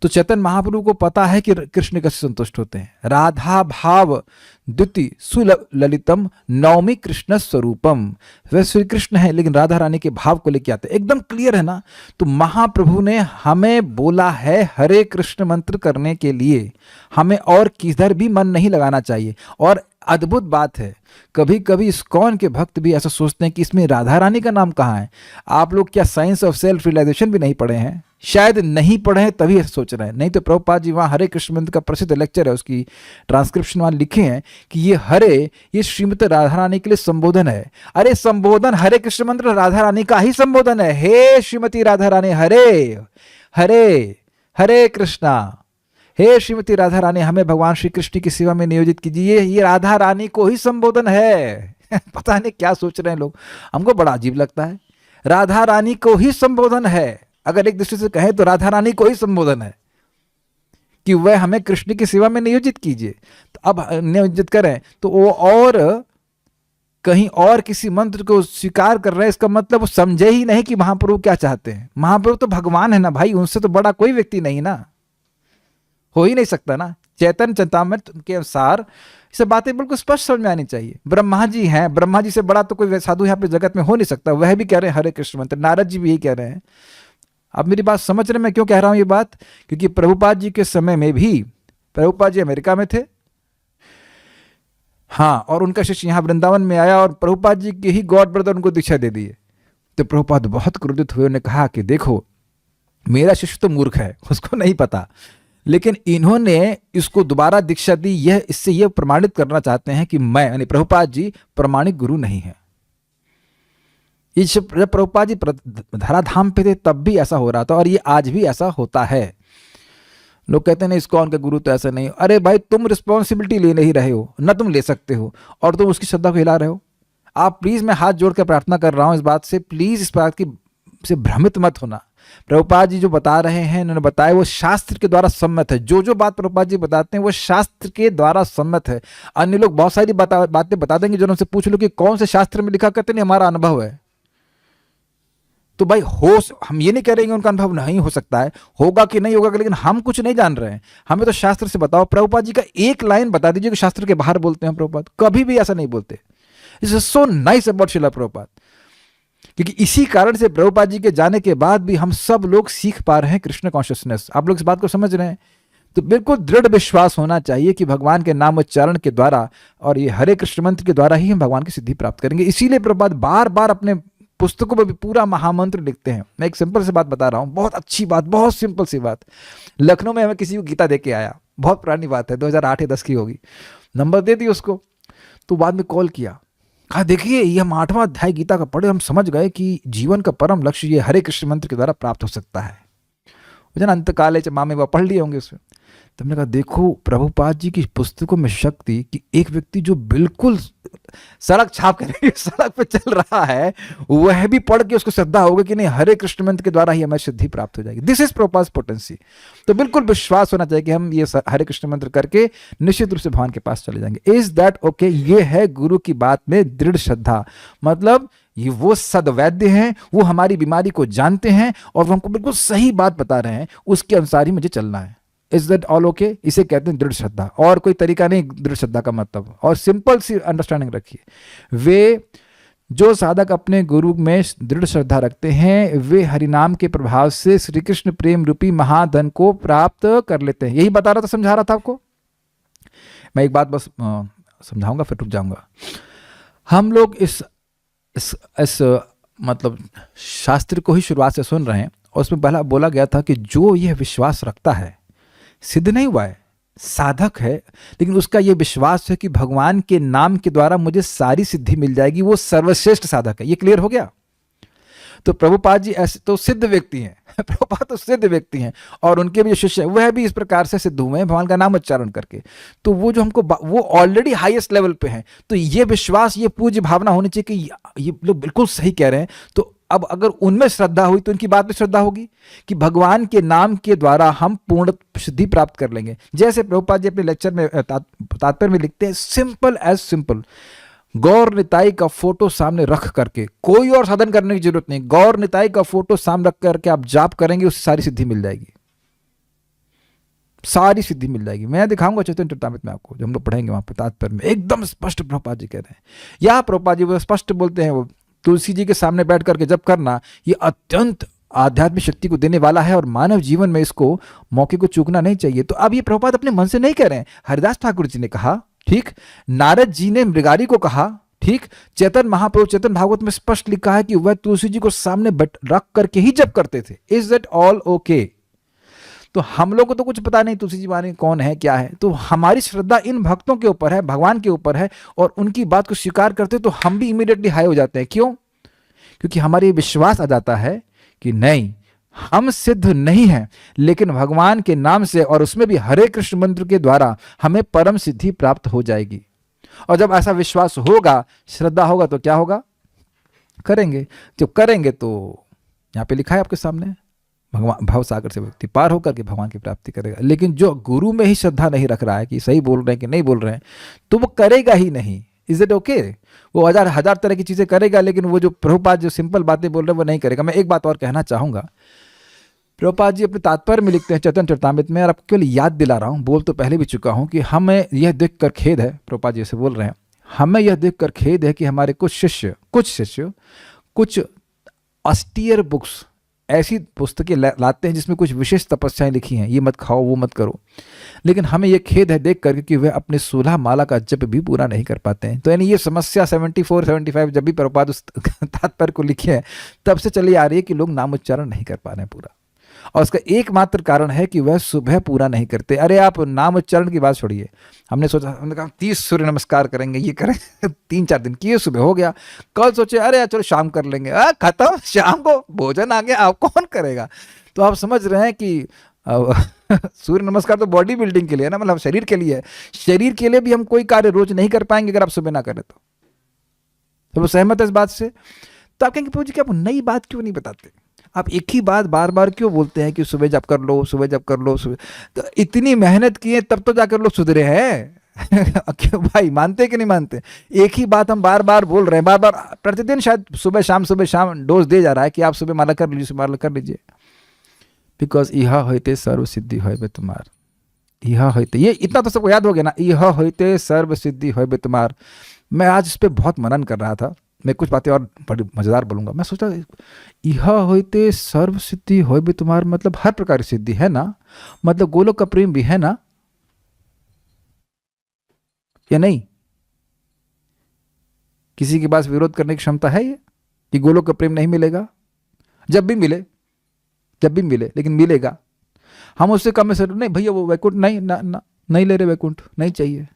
तो चैतन्य महाप्रभु को पता है कि कृष्ण कैसे संतुष्ट होते हैं। राधा भाव द्वितीय सुललितम नवमी कृष्ण स्वरूपम, वह श्री कृष्ण है लेकिन राधा रानी के भाव को लेके आते हैं। एकदम क्लियर है ना। तो महाप्रभु ने हमें बोला है हरे कृष्ण मंत्र करने के लिए, हमें और किधर भी मन नहीं लगाना चाहिए। और अद्भुत बात है, कभी कभी इस्कॉन के भक्त भी ऐसा सोचते हैं कि इसमें राधा रानी का नाम कहाँ है। आप लोग क्या साइंस ऑफ सेल्फ रियलाइजेशन भी नहीं पढ़े हैं? शायद नहीं पढ़े हैं तभी ऐसा सोच रहे हैं, नहीं तो प्रभुपाद जी वहाँ हरे कृष्ण मंत्र का प्रसिद्ध लेक्चर है, उसकी ट्रांसक्रिप्शन वहाँ लिखे हैं कि ये हरे, ये श्रीमती राधा रानी के लिए संबोधन है। अरे संबोधन हरे कृष्ण मंत्र राधा रानी का ही संबोधन है। हे श्रीमती राधा रानी हरे हरे हरे कृष्णा, हे श्रीमती राधा रानी हमें भगवान श्री कृष्ण की सेवा में नियोजित कीजिए, ये राधा रानी को ही संबोधन है। पता नहीं क्या सोच रहे हैं लोग, हमको बड़ा अजीब लगता है। राधा रानी को ही संबोधन है, अगर एक दृष्टि से कहें तो राधा रानी को ही संबोधन है कि वह हमें कृष्ण की सेवा में नियोजित कीजिए। तो अब नियोजित करें तो वो और कहीं और किसी मंत्र को स्वीकार कर रहे हैं, इसका मतलब वो समझे ही नहीं कि महाप्रभु क्या चाहते हैं। महाप्रभु तो भगवान है ना भाई, उनसे तो बड़ा कोई व्यक्ति नहीं ना, हो ही नहीं सकता ना। चैतन्य चैतामृत के अनुसार इसे बातें बिल्कुल स्पष्ट समझ में आनी चाहिए। ब्रह्मा जी हैं, ब्रह्मा जी से बड़ा तो कोई साधु यहाँ पे जगत में हो नहीं सकता, वह भी कह रहे हैं हरे कृष्ण मंत्र। नारद जी भी यही कह रहे हैं। अब मेरी बात समझ रहे, मैं क्यों कह रहा हूं ये बात? क्योंकि प्रभुपाद जी के समय में भी, प्रभुपाद जी अमेरिका में थे, हाँ, और उनका शिष्य यहाँ वृंदावन में आया और प्रभुपाद जी के ही गॉड ब्रदर उनको दीक्षा दे दिए। तो प्रभुपाद बहुत क्रोधित हुए, उन्होंने कहा कि देखो मेरा शिष्य तो मूर्ख है, उसको नहीं पता, लेकिन इन्होंने इसको दोबारा दीक्षा दी, यह इससे यह प्रमाणित करना चाहते हैं कि मैं यानी प्रभुपाद जी प्रमाणिक गुरु नहीं है। जब प्रभुपाद जी धराधाम पे थे तब भी ऐसा हो रहा था और ये आज भी ऐसा होता है। लोग कहते हैं ना इस्कॉन का गुरु तो ऐसा नहीं। अरे भाई तुम रिस्पॉन्सिबिलिटी ले नहीं रहे हो, ना तुम ले सकते हो और तुम उसकी श्रद्धा को हिला रहे हो। आप प्लीज, मैं हाथ जोड़ कर प्रार्थना कर रहा हूं इस बात से, प्लीज इस बात की से भ्रमित मत होना। प्रभुपाद जी जो बता रहे हैं, उन्होंने बताया वो शास्त्र के द्वारा सम्मत है। जो जो बात प्रभुपाद जी बताते हैं वो शास्त्र के द्वारा सम्मत है। अन्य लोग बहुत सारी बातें बता देंगे, जो उनसे पूछ लो कि कौन से शास्त्र में लिखा, करते नहीं हमारा अनुभव है। तो भाई हम ये नहीं कह रहे हैं उनका अनुभव नहीं हो सकता है, होगा कि नहीं होगा, लेकिन हम कुछ नहीं जान रहे हैं। हमें तो शास्त्र से बताओ। प्रभुपाद जी का एक लाइन बता दीजिए कि शास्त्र के बाहर बोलते हैं प्रभुपाद, कभी भी ऐसा नहीं बोलते। It's so nice about Shrila Prabhupada, क्योंकि इसी कारण से प्रभुपाद जी के जाने के बाद भी हम सब लोग सीख पा रहे हैं कृष्ण कॉन्शियसनेस। आप लोग इस बात को समझ रहे हैं? तो बिल्कुल दृढ़ विश्वास होना चाहिए कि भगवान के नाम उच्चारण के द्वारा और ये हरे कृष्ण मंत्र के द्वारा ही हम भगवान की सिद्धि प्राप्त करेंगे। इसीलिए प्रभुपाद बार बार अपने पुस्तकों में भी पूरा महामंत्र लिखते हैं। मैं एक सिंपल सी बात बता रहा हूँ, बहुत अच्छी बात, बहुत सिंपल सी बात। लखनऊ में मैं किसी को गीता दे के आया, बहुत पुरानी बात है, 2008 या 10 की होगी। नंबर दे दी उसको, तो बाद में कॉल किया, कहा देखिए ये हम 8वां अध्याय गीता का पढ़े, हम समझ गए कि जीवन का परम लक्ष्य ये हरे कृष्ण मंत्र के द्वारा प्राप्त हो सकता है। मुझे ना अंतकाले च मामे पढ़ लिए होंगे उसमें। तो हमने कहा देखो प्रभुपाद जी की पुस्तकों में शक्ति कि एक व्यक्ति जो बिल्कुल सड़क छाप कर सड़क पे चल रहा है, वह भी पढ़ के उसको श्रद्धा होगा कि नहीं हरे कृष्ण मंत्र के द्वारा ही हमें सिद्धि प्राप्त हो जाएगी। This is Prabhupada potency. तो बिल्कुल विश्वास होना चाहिए कि हम ये हरे कृष्ण मंत्र करके निश्चित रूप से भगवान के पास चले जाएंगे। Is that okay? ये है गुरु की बात में दृढ़ श्रद्धा। मतलब ये वो सदवैद्य हैं, वो हमारी बीमारी को जानते हैं और वो हमको बिल्कुल सही बात बता रहे हैं, उसके अनुसार ही मुझे चलना है। Is that all okay? इसे कहते हैं दृढ़ श्रद्धा, और कोई तरीका नहीं दृढ़ श्रद्धा का मतलब। और सिंपल सी अंडरस्टैंडिंग रखिए, वे जो साधक अपने गुरु में दृढ़ श्रद्धा रखते हैं वे हरिनाम के प्रभाव से श्री कृष्ण प्रेम रूपी महाधन को प्राप्त कर लेते हैं। यही बता रहा था, समझा रहा था आपको। मैं एक बात बस समझाऊंगा फिर रुक जाऊंगा। हम लोग इस मतलब शास्त्र को ही शुरुआत से सुन रहे हैं और उसमें पहला बोला गया था कि जो यह विश्वास रखता है, सिद्ध नहीं हुआ है, साधक है, लेकिन उसका यह विश्वास है कि भगवान के नाम के द्वारा मुझे सारी सिद्धि मिल जाएगी, वो सर्वश्रेष्ठ साधक है। ये क्लियर हो गया? तो प्रभुपाद जी ऐसे तो सिद्ध व्यक्ति हैं प्रभुपाद तो सिद्ध व्यक्ति हैं, और उनके भी जो शिष्य हैं वह भी इस प्रकार से सिद्ध हुए हैं भगवान का नाम उच्चारण करके। तो वो जो हमको वो ऑलरेडी हाईएस्ट लेवल पे हैं, तो ये विश्वास, ये पूज्य भावना होनी चाहिए कि ये लोग बिल्कुल सही कह रहे हैं। तो अब अगर उनमें श्रद्धा हुई तो उनकी बात में श्रद्धा होगी कि भगवान के नाम के द्वारा हम पूर्ण सिद्धि प्राप्त कर लेंगे। जैसे प्रभुपाद जी अपने लेक्चर में तात्पर्य में लिखते हैं, सिंपल एज सिंपल, गौर निताई का फोटो सामने रख करके, कोई और साधन करने की जरूरत नहीं, गौर निताई का फोटो सामने रख करके आप जाप करेंगे, उससे सारी सिद्धि मिल जाएगी, सारी सिद्धि मिल जाएगी। मैं दिखाऊंगा चैतन्य चरितामृत में आपको, जो हम लोग पढ़ेंगे वहां पर तात्पर्य में एकदम स्पष्ट प्रभुपाद जी कह रहे हैं। या प्रभुपाद जी वो स्पष्ट बोलते हैं, वो तुलसी जी के सामने बैठ करके जप करना ये अत्यंत आध्यात्मिक शक्ति को देने वाला है, और मानव जीवन में इसको मौके को चूकना नहीं चाहिए। तो अब ये प्रभुपाद अपने मन से नहीं कह रहे हैं, हरिदास ठाकुर जी ने कहा, ठीक, नारद जी ने मृगारी को कहा, ठीक, चेतन महाप्रभु चेतन भागवत में स्पष्ट लिखा है कि वह तुलसी जी को सामने रख करके ही जप करते थे। Is that all okay? तो हम लोग को तो कुछ पता नहीं तुलसी जी महाराज कौन है क्या है, तो हमारी श्रद्धा इन भक्तों के ऊपर है, भगवान के ऊपर है, और उनकी बात को स्वीकार करते तो हम भी इमीडिएटली हाई हो जाते हैं। क्यों? क्योंकि हमारे विश्वास आ जाता है कि नहीं, हम सिद्ध नहीं हैं, लेकिन भगवान के नाम से और उसमें भी हरे कृष्ण मंत्र के द्वारा हमें परम सिद्धि प्राप्त हो जाएगी। और जब ऐसा विश्वास होगा, श्रद्धा होगा, तो क्या होगा? करेंगे। जब करेंगे तो यहाँ पे लिखा है आपके सामने, भगवान भव सागर से व्यक्ति पार होकर के भगवान की प्राप्ति करेगा। लेकिन जो गुरु में ही श्रद्धा नहीं रख रहा है कि सही बोल रहे हैं कि नहीं बोल रहे हैं, तो वो करेगा ही नहीं। Is it okay? वो हजार तरह की चीजें करेगा, लेकिन वो जो प्रभुपाद जो सिंपल बातें बोल रहे हैं वो नहीं करेगा। मैं एक बात और कहना चाहूंगा, प्रभुपाद जी अपने तात्पर्य में लिखते हैं चैतन्य चरितामृत में, और आपको केवल याद दिला रहा हूँ, बोल तो पहले भी चुका हूँ, कि हमें यह देखकर खेद है, प्रभुपाद जी से बोल रहे हैं, हमें यह देखकर खेद है कि हमारे कुछ शिष्य कुछ अस्टियर बुक्स, ऐसी पुस्तकें लाते हैं जिसमें कुछ विशेष तपस्याएं लिखी हैं, ये मत खाओ वो मत करो, लेकिन हमें यह खेद है देख करके कि वह अपने 16 माला का जप भी पूरा नहीं कर पाते हैं। तो यानी ये समस्या 74-75 जब भी प्रभुपाद उस तात्पर्य को लिखे हैं तब से चली आ रही है कि लोग नाम उच्चारण नहीं कर पा रहे हैं पूरा, और उसका एकमात्र कारण है कि वह सुबह पूरा नहीं करते। अरे आप नाम उच्चारण की बात छोड़िए, हमने सोचा, हमने कहा 30 सूर्य नमस्कार करेंगे, ये करें 3-4 दिन किए, सुबह हो गया, कल सोचे अरे चलो शाम कर लेंगे, खत्म, शाम को भोजन आ गया, आप कौन करेगा? तो आप समझ रहे हैं कि सूर्य नमस्कार तो बॉडी बिल्डिंग के लिए है ना, मतलब शरीर के लिए है, शरीर के लिए भी हम कोई कार्य रोज नहीं कर पाएंगे अगर आप सुबह ना करें तो वो सहमत है इस बात से? तो आप कहेंगे प्रभु जी कि आप नई बात क्यों नहीं बताते, आप एक ही बात बार बार क्यों बोलते हैं कि सुबह जब कर लो, सुबह जब कर लो, सुबह? तो इतनी मेहनत किए तब तो जाकर लोग सुधरे हैं क्यों भाई, मानते कि नहीं मानते? एक ही बात हम बार बार बोल रहे हैं, बार बार प्रतिदिन, शायद सुबह शाम डोज दे जा रहा है कि आप सुबह माला कर लीजिए, सुबह माला कर लीजिए। बिकॉज यह होते सर्व सिद्धि होबे तुम्हार, यह होते, ये इतना तो सबको याद हो गया ना, यह होते सर्व सिद्धि होबे तुम्हार। मैं आज इस पर बहुत मनन कर रहा था, मैं कुछ बातें और बड़ी मजेदार बोलूंगा। मैं सोचा यह होते सर्व सिद्धि होबे तुम्हार मतलब हर प्रकार की सिद्धि है ना, मतलब गोलोक का प्रेम भी है ना, या नहीं? किसी के पास विरोध करने की क्षमता है ये कि गोलोक का प्रेम नहीं मिलेगा? जब भी मिले लेकिन मिलेगा। हम उससे कम से नहीं भैया वो वैकुंठ नहीं ना, ना नहीं ले रहे, वैकुंठ नहीं चाहिए,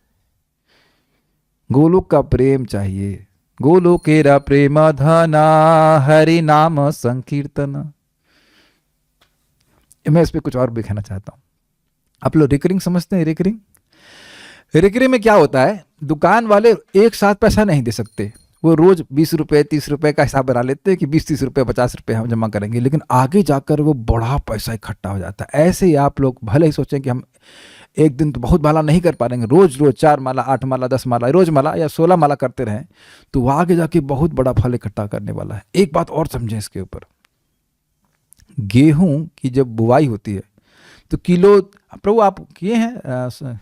गोलोक का प्रेम चाहिए। गोलोकेरा प्रेम धना हरि नाम संकीर्तन। मैं इस पे कुछ और भी कहना चाहता हूं। आप लोग रिकरिंग समझते हैं? रिकरिंग में क्या होता है, दुकान वाले एक साथ पैसा नहीं दे सकते, वो रोज 20 रुपये 30 रुपये का हिसाब बना लेते हैं कि 20-30 रुपये 50 रुपये हम जमा करेंगे, लेकिन आगे जाकर वो बड़ा पैसा इकट्ठा हो जाता है। ऐसे ही आप लोग भले ही सोचें कि हम एक दिन तो बहुत माला नहीं कर पाएंगे, रोज 4 माला 8 माला 10 माला रोज माला या 16 माला करते रहें, तो वो आगे जाके बहुत बड़ा फल इकट्ठा करने वाला है। एक बात और समझें इसके ऊपर, गेहूं की जब बुवाई होती है तो किलो, प्रभु आप किए हैं,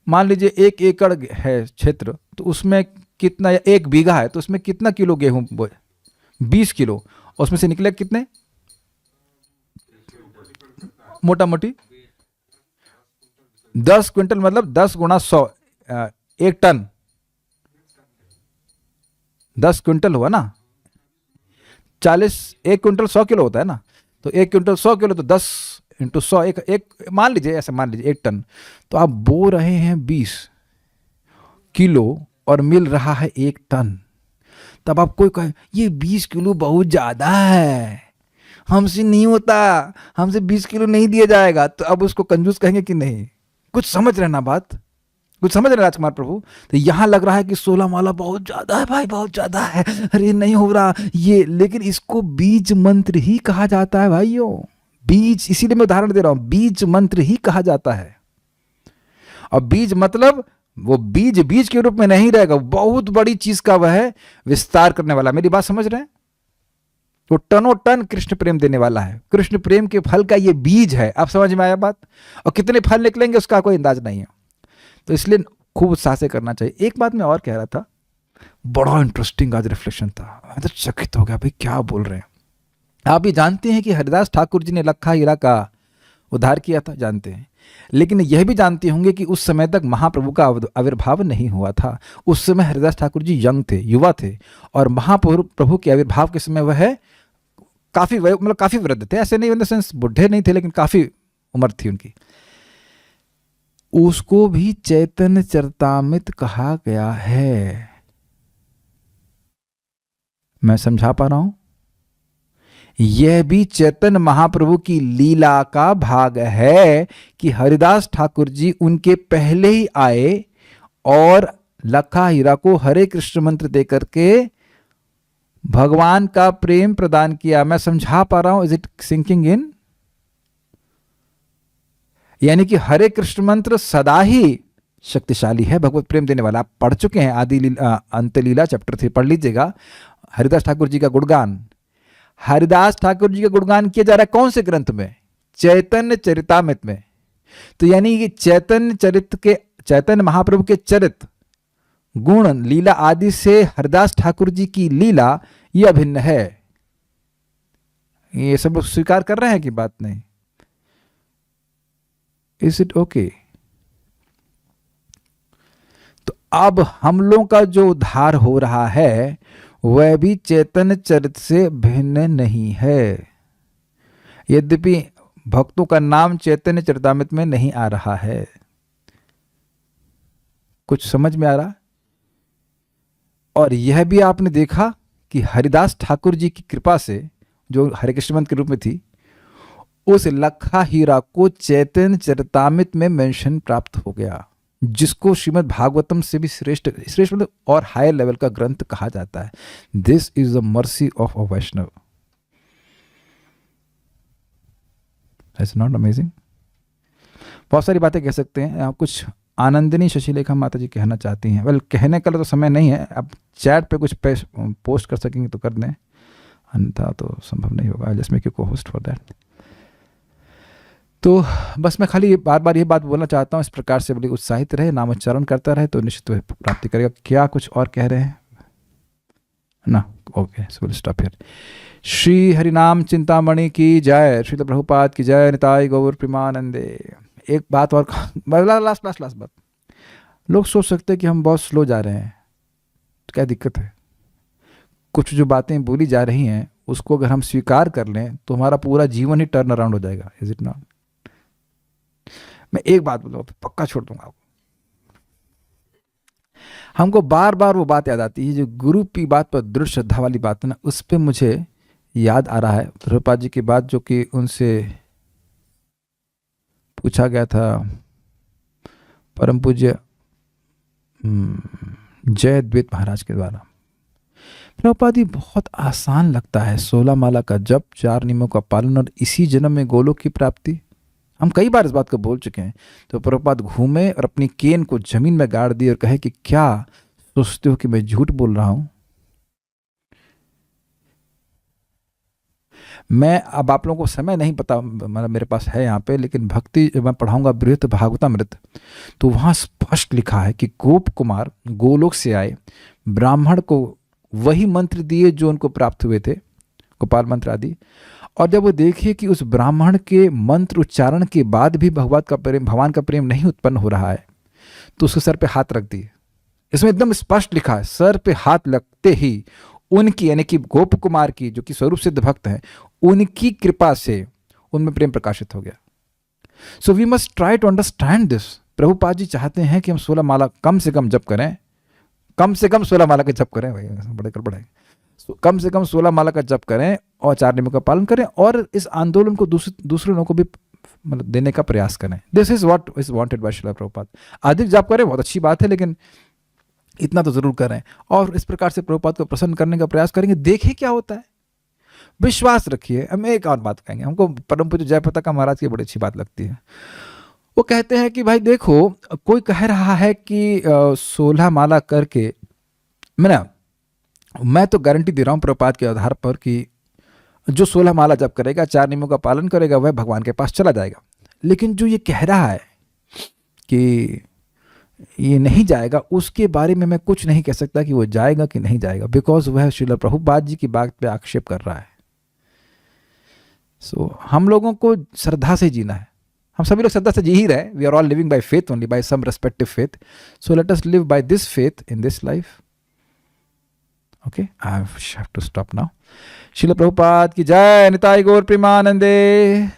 मान लीजिए 1 एकड़ है क्षेत्र, तो उसमें कितना, या 1 बीघा है तो उसमें कितना किलो गेहूं बोए? 20 किलो, और उसमें से निकले कितने? मोटा मोटी 10 क्विंटल, मतलब 10 गुणा 100, 1 टन, 10 क्विंटल हुआ ना, 1 क्विंटल 100 किलो होता है ना, तो 1 क्विंटल 100 किलो, तो 10 इंटू 100, एक मान लीजिए, ऐसे मान लीजिए 1 टन, तो आप बो रहे हैं 20 किलो और मिल रहा है 1 टन, तब आप कोई कहे ये 20 किलो बहुत ज़्यादा है, हमसे नहीं होता, हमसे 20 किलो नहीं दिया जाएगा, तो अब उसको कंजूस कहेंगे कि नहीं? कुछ समझ रहे ना बात, कुछ समझ रहे राजकुमार प्रभु? तो यहाँ लग रहा है कि 16 माला बहुत ज़्यादा है भाई, बहुत ज़्यादा है, अरे नहीं हो रहा ये, लेकिन इसको बीज मंत्र ही कहा जाता है भाइयों। बीज, इसीलिए मैं उदाहरण दे रहा हूँ, बीज मंत्र ही कहा जाता है। और बीज मतलब वो बीज बीज के रूप में नहीं रहेगा, बहुत बड़ी चीज का वह है विस्तार करने वाला। मेरी बात समझ रहे हैं? वो टनों टन कृष्ण प्रेम देने वाला है। कृष्ण प्रेम के फल का ये बीज है। आप समझ में आया बात? और कितने फल निकलेंगे उसका कोई अंदाज नहीं है। तो इसलिए खूब उत्साह से करना चाहिए। एक बात मैं और कह रहा था, बड़ा इंटरेस्टिंग आज रिफ्लेक्शन था, मैं तो चकित हो गया भाई क्या बोल रहे हैं। आप ये जानते हैं कि हरिदास ठाकुर जी ने लखा हीरा का उद्धार किया था, जानते हैं, लेकिन यह भी जानते होंगे कि उस समय तक महाप्रभु का आविर्भाव नहीं हुआ था। उस समय हरिदास ठाकुर जी यंग थे, युवा थे, और महाप्रभु के आविर्भाव के समय वह काफी मतलब काफी वृद्ध थे। ऐसे नहीं इन द सेंस बुढ़े नहीं थे, लेकिन काफी उम्र थी उनकी। उसको भी चैतन्य चरितामृत कहा गया है। मैं समझा पा रहा हूं? यह भी चैतन्य महाप्रभु की लीला का भाग है कि हरिदास ठाकुर जी उनके पहले ही आए और लखा हीरा को हरे कृष्ण मंत्र देकर के भगवान का प्रेम प्रदान किया। मैं समझा पा रहा हूं? Is it sinking in? यानी कि हरे कृष्ण मंत्र सदा ही शक्तिशाली है, भगवत प्रेम देने वाला। आप पढ़ चुके हैं आदि अंत लीला चैप्टर 3 पढ़ लीजिएगा। हरिदास ठाकुर जी का गुणगान, हरिदास ठाकुर जी का गुणगान किया जा रहा है कौन से ग्रंथ में? चैतन्य चरितामृत में। तो यानी कि चैतन्य महाप्रभु के चरित्र, गुण, लीला आदि से हरिदास ठाकुर जी की लीला ये अभिन्न है। ये सब स्वीकार कर रहे हैं कि बात नहीं? Is it okay? तो अब हम लोगों का जो उद्धार हो रहा है वह भी चैतन्य चरित्र से भिन्न नहीं है। यद्यपि भक्तों का नाम चैतन्य चरितामृत में नहीं आ रहा है। कुछ समझ में आ रहा? और यह भी आपने देखा कि हरिदास ठाकुर जी की कृपा से, जो हरे कृष्ण मंत्र के रूप में थी, उस लखा हीरा को चैतन्य चरितामृत में मेंशन प्राप्त हो गया, जिसको श्रीमद् भागवतम से भी श्रेष्ठ मतलब और हायर लेवल का ग्रंथ कहा जाता है। This is the mercy of a Vaishnava. It's not amazing? बहुत सारी बातें कह सकते हैं। आप कुछ आनंदिनी शशिलेखा माता जी कहना चाहती हैं? वेल, कहने का तो समय नहीं है। आप चैट पे कुछ पोस्ट कर सकेंगे तो कर दें, अन्यथा तो संभव नहीं होगा। जस्ट मेक यू को होस्ट फॉर दैट। तो बस मैं खाली बार बार ये बात बोलना चाहता हूँ, इस प्रकार से बड़ी उत्साहित रहे, नामोच्चारण करता रहे तो निश्चित वह प्राप्ति करेगा। क्या कुछ और कह रहे हैं ना? Okay, so will stop here. Shri हरिनाम चिंतामणि की जय, श्रील प्रभुपाद की जय, निताई गौर प्रेमानंदे। एक बात और, लास्ट बात। लोग सोच सकते हैं कि हम बहुत स्लो जा रहे हैं, क्या दिक्कत है? कुछ जो बातें बोली जा रही हैं उसको अगर हम स्वीकार कर लें तो हमारा पूरा जीवन ही टर्न अराउंड हो जाएगा। Is it not? मैं एक बात बोलूँगा तो पक्का छोड़ दूंगा आपको। हमको बार बार वो बात याद आती है, जो गुरु की बात पर दृढ़ श्रद्धा वाली बात है ना, उस पर मुझे याद आ रहा है प्रभुपाद जी की बात, जो कि उनसे पूछा गया था परम पूज्य जय द्वैत महाराज के द्वारा। प्रभुपाद जी, बहुत आसान लगता है 16 माला का जप, 4 नियमों का पालन और इसी जन्म में गोलोक की प्राप्ति। हम कई बार इस बात को बोल चुके हैं। तो प्रभुपाद घूमे और अपनी केन को जमीन में गाड़ दी और कहे कि क्या सोचते हो कि मैं झूठ बोल रहा हूं? मैं अब आप लोगों को समय नहीं पता, मतलब मेरे पास है यहाँ पे, लेकिन भक्ति मैं पढ़ाऊंगा बृहत भागवतामृत, तो वहाँ स्पष्ट लिखा है कि गोप कुमार गोलोक से आए, ब्राह्मण को वही मंत्र दिए जो उनको प्राप्त हुए थे, गोपाल मंत्र आदि। और जब वो देखिए कि उस ब्राह्मण के मंत्र उच्चारण के बाद भी भगवान का प्रेम नहीं उत्पन्न हो रहा है, तो उसके सर पे हाथ रख दिए। इसमें एकदम स्पष्ट लिखा है, सर पे हाथ लगते ही उनकी, यानी कि गोप कुमार की, जो कि स्वरूप सिद्ध भक्त हैं, उनकी कृपा से उनमें प्रेम प्रकाशित हो गया। So we must try to understand this. Prabhupada ji चाहते हैं कि हम 16 माला कम से कम जप करें, कम से कम 16 माला का जप करें भाई, बड़े गड़बड़ है। कम से कम 16 माला का जप करें और 4 नियमों का पालन करें और इस आंदोलन को दूसरे लोगों को भी मतलब देने का प्रयास करें। This is what is wanted bye Srila Prabhupada. अधिक जप करें बहुत अच्छी बात है, लेकिन इतना तो जरूर करें और इस प्रकार से प्रभुपाद को प्रसन्न करने का प्रयास करेंगे। देखें क्या होता है, विश्वास रखिए। हम एक और बात कहेंगे, हमको परम पूज्य जयप्रताप महाराज की बड़ी अच्छी बात लगती है। वो कहते हैं कि भाई देखो, कोई कह रहा है कि 16 माला करके मैं तो गारंटी दे रहा हूँ प्रभुपाद के आधार पर कि जो 16 माला जप करेगा, 4 नियमों का पालन करेगा, वह भगवान के पास चला जाएगा। लेकिन जो ये कह रहा है कि ये नहीं जाएगा, उसके बारे में मैं कुछ नहीं कह सकता कि वो जाएगा कि नहीं जाएगा, बिकॉज वह श्रील प्रभुपाद जी की बात पे आक्षेप कर रहा है। सो हम लोगों को श्रद्धा से जीना है। हम सभी लोग श्रद्धा से जी ही रहे। We are all living by faith only, by some respective faith. So let us live by this faith in this life. Okay, I have to stop now. Shrila Prabhupada की जय। निताई गौर प्रेमानंदे।